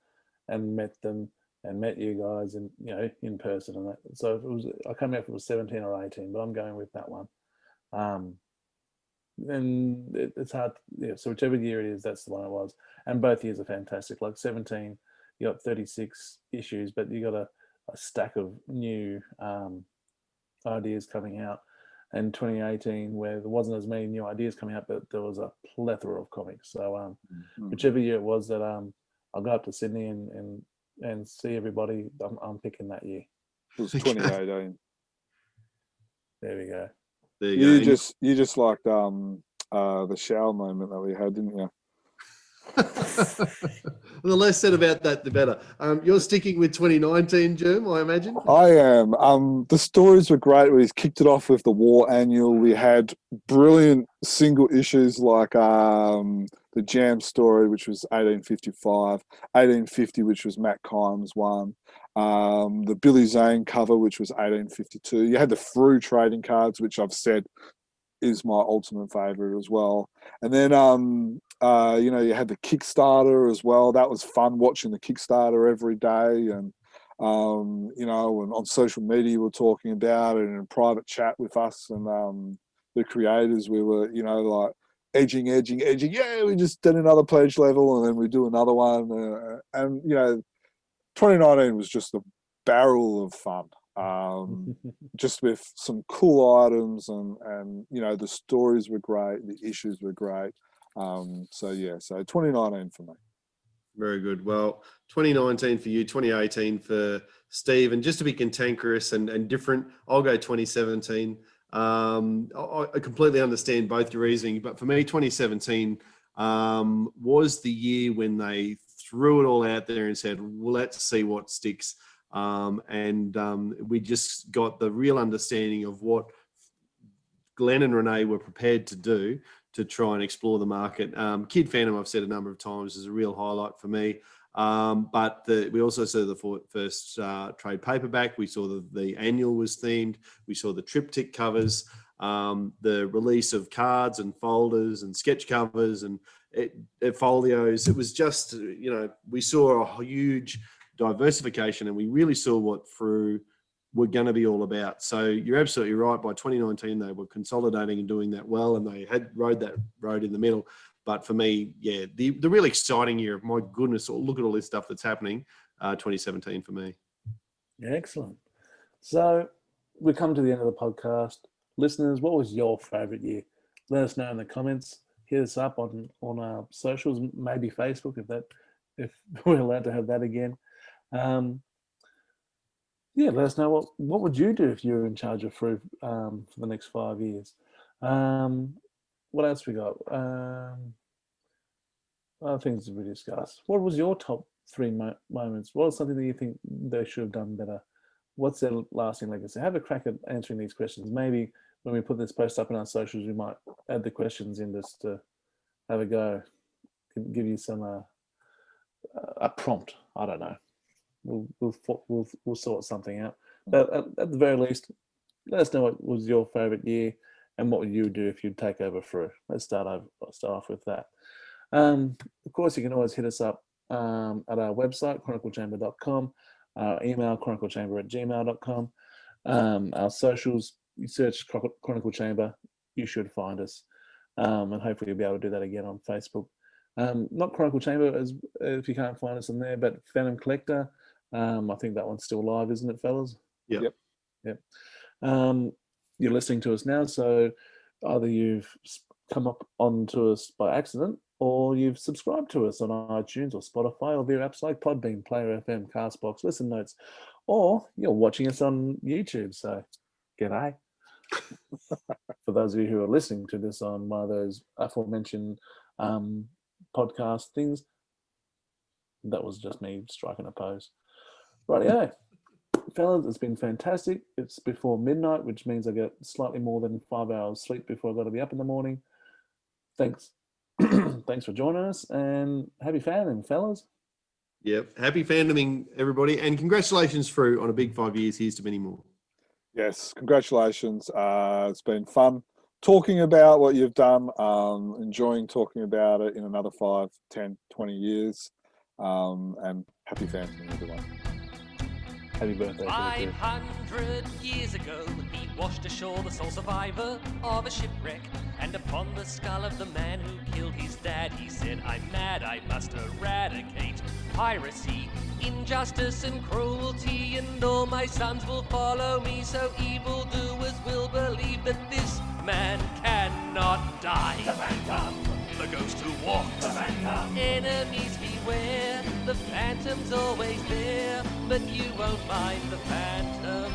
Speaker 1: and met them and met you guys, and you know, in person and that. So it was, I can't remember if it was 17 or 18, but I'm going with that one. And it's hard, yeah. So whichever year it is, that's the one it was. And both years are fantastic. Like 17, you got 36 issues, but you got a stack of new ideas coming out. And 2018, where there wasn't as many new ideas coming out, but there was a plethora of comics. So whichever year it was that I'll go up to Sydney and see everybody, I'm picking that year.
Speaker 5: It was 2018.
Speaker 1: There we go.
Speaker 5: There you go. You just liked the shower moment that we had, didn't you?
Speaker 4: The less said about that, the better. You're sticking with 2019, Germ, I imagine?
Speaker 5: I am. The stories were great. We kicked it off with the War Annual. We had brilliant single issues like the Jam story, which was 1855, 1850, which was Matt Kimes' one, the Billy Zane cover, which was 1852. You had the Frew trading cards, which I've said is my ultimate favorite as well. And then, you know, you had the Kickstarter as well. That was fun watching the Kickstarter every day. And, you know, and on social media, we're talking about it, and in private chat with us and the creators, we were, you know, like edging. Yeah, we just did another pledge level, and then we do another one. And, you know, 2019 was just a barrel of fun. Just with some cool items, and you know, the stories were great, the issues were great. So 2019 for me.
Speaker 4: Very good. Well, 2019 for you, 2018 for Steve, and just to be cantankerous and different, I'll go 2017. I completely understand both your reasoning, but for me, 2017 was the year when they threw it all out there and said, well, let's see what sticks. We just got the real understanding of what Glenn and Rene were prepared to do to try and explore the market. Kid Phantom, I've said a number of times, is a real highlight for me. But we also saw the first trade paperback. We saw the annual was themed. We saw the triptych covers, the release of cards and folders and sketch covers and folios. It was just, you know, we saw a huge diversification, and we really saw what Frew were going to be all about. So you're absolutely right. By 2019, they were consolidating and doing that well, and they had rode that road in the middle. But for me, yeah, the really exciting year of, my goodness, look at all this stuff that's happening, 2017 for me.
Speaker 1: Yeah, excellent. So we come to the end of the podcast. Listeners, what was your favourite year? Let us know in the comments. Hit us up on our socials, maybe Facebook if we're allowed to have that again. Yeah, let us know what would you do if you were in charge of Frew for the next 5 years. What else we got? Other things we discussed. What was your top 3 moments? What was something that you think they should have done better? What's their lasting legacy? Have a crack at answering these questions. Maybe when we put this post up in our socials, we might add the questions in just to have a go. Give you some a prompt. I don't know. We'll sort something out. But at the very least, let us know what was your favourite year and what would you do if you'd take over Frew. Let's start off with that. Of course, you can always hit us up at our website, chroniclechamber.com, our email, chroniclechamber@gmail.com. Our socials, you search Chronicle Chamber, you should find us. And hopefully you'll be able to do that again on Facebook. Not Chronicle Chamber as if you can't find us on there, but Phantom Collector. I think that one's still live, isn't it, fellas?
Speaker 4: Yep.
Speaker 1: You're listening to us now, so either you've come up onto us by accident, or you've subscribed to us on iTunes or Spotify or via apps like Podbean, Player FM, Castbox, Listen Notes, or you're watching us on YouTube. So, g'day. For those of you who are listening to this on one of those aforementioned podcast things, that was just me striking a pose. Rightio. Fellas, it's been fantastic. It's before midnight, which means I get slightly more than 5 hours sleep before I've got to be up in the morning. Thanks. Thanks for joining us, and happy fandoming, fellas.
Speaker 4: Yep. Happy fandoming, everybody. And congratulations, Frew, on a big 5 years. Here's to many more.
Speaker 5: Yes, congratulations. It's been fun talking about what you've done, enjoying talking about it in another 5, 10, 20 years. And happy fandoming, everyone.
Speaker 1: Happy birthday.
Speaker 2: 500 years ago, he washed ashore the sole survivor of a shipwreck. And upon the skull of the man who killed his dad, he said, I'm mad, I must eradicate piracy, injustice and cruelty, and all my sons will follow me, so evildoers will believe that this man cannot die.
Speaker 3: The Phantom,
Speaker 2: The ghost who walks,
Speaker 3: the Phantom,
Speaker 2: enemies beware, the Phantom's always there, but you won't find the Phantom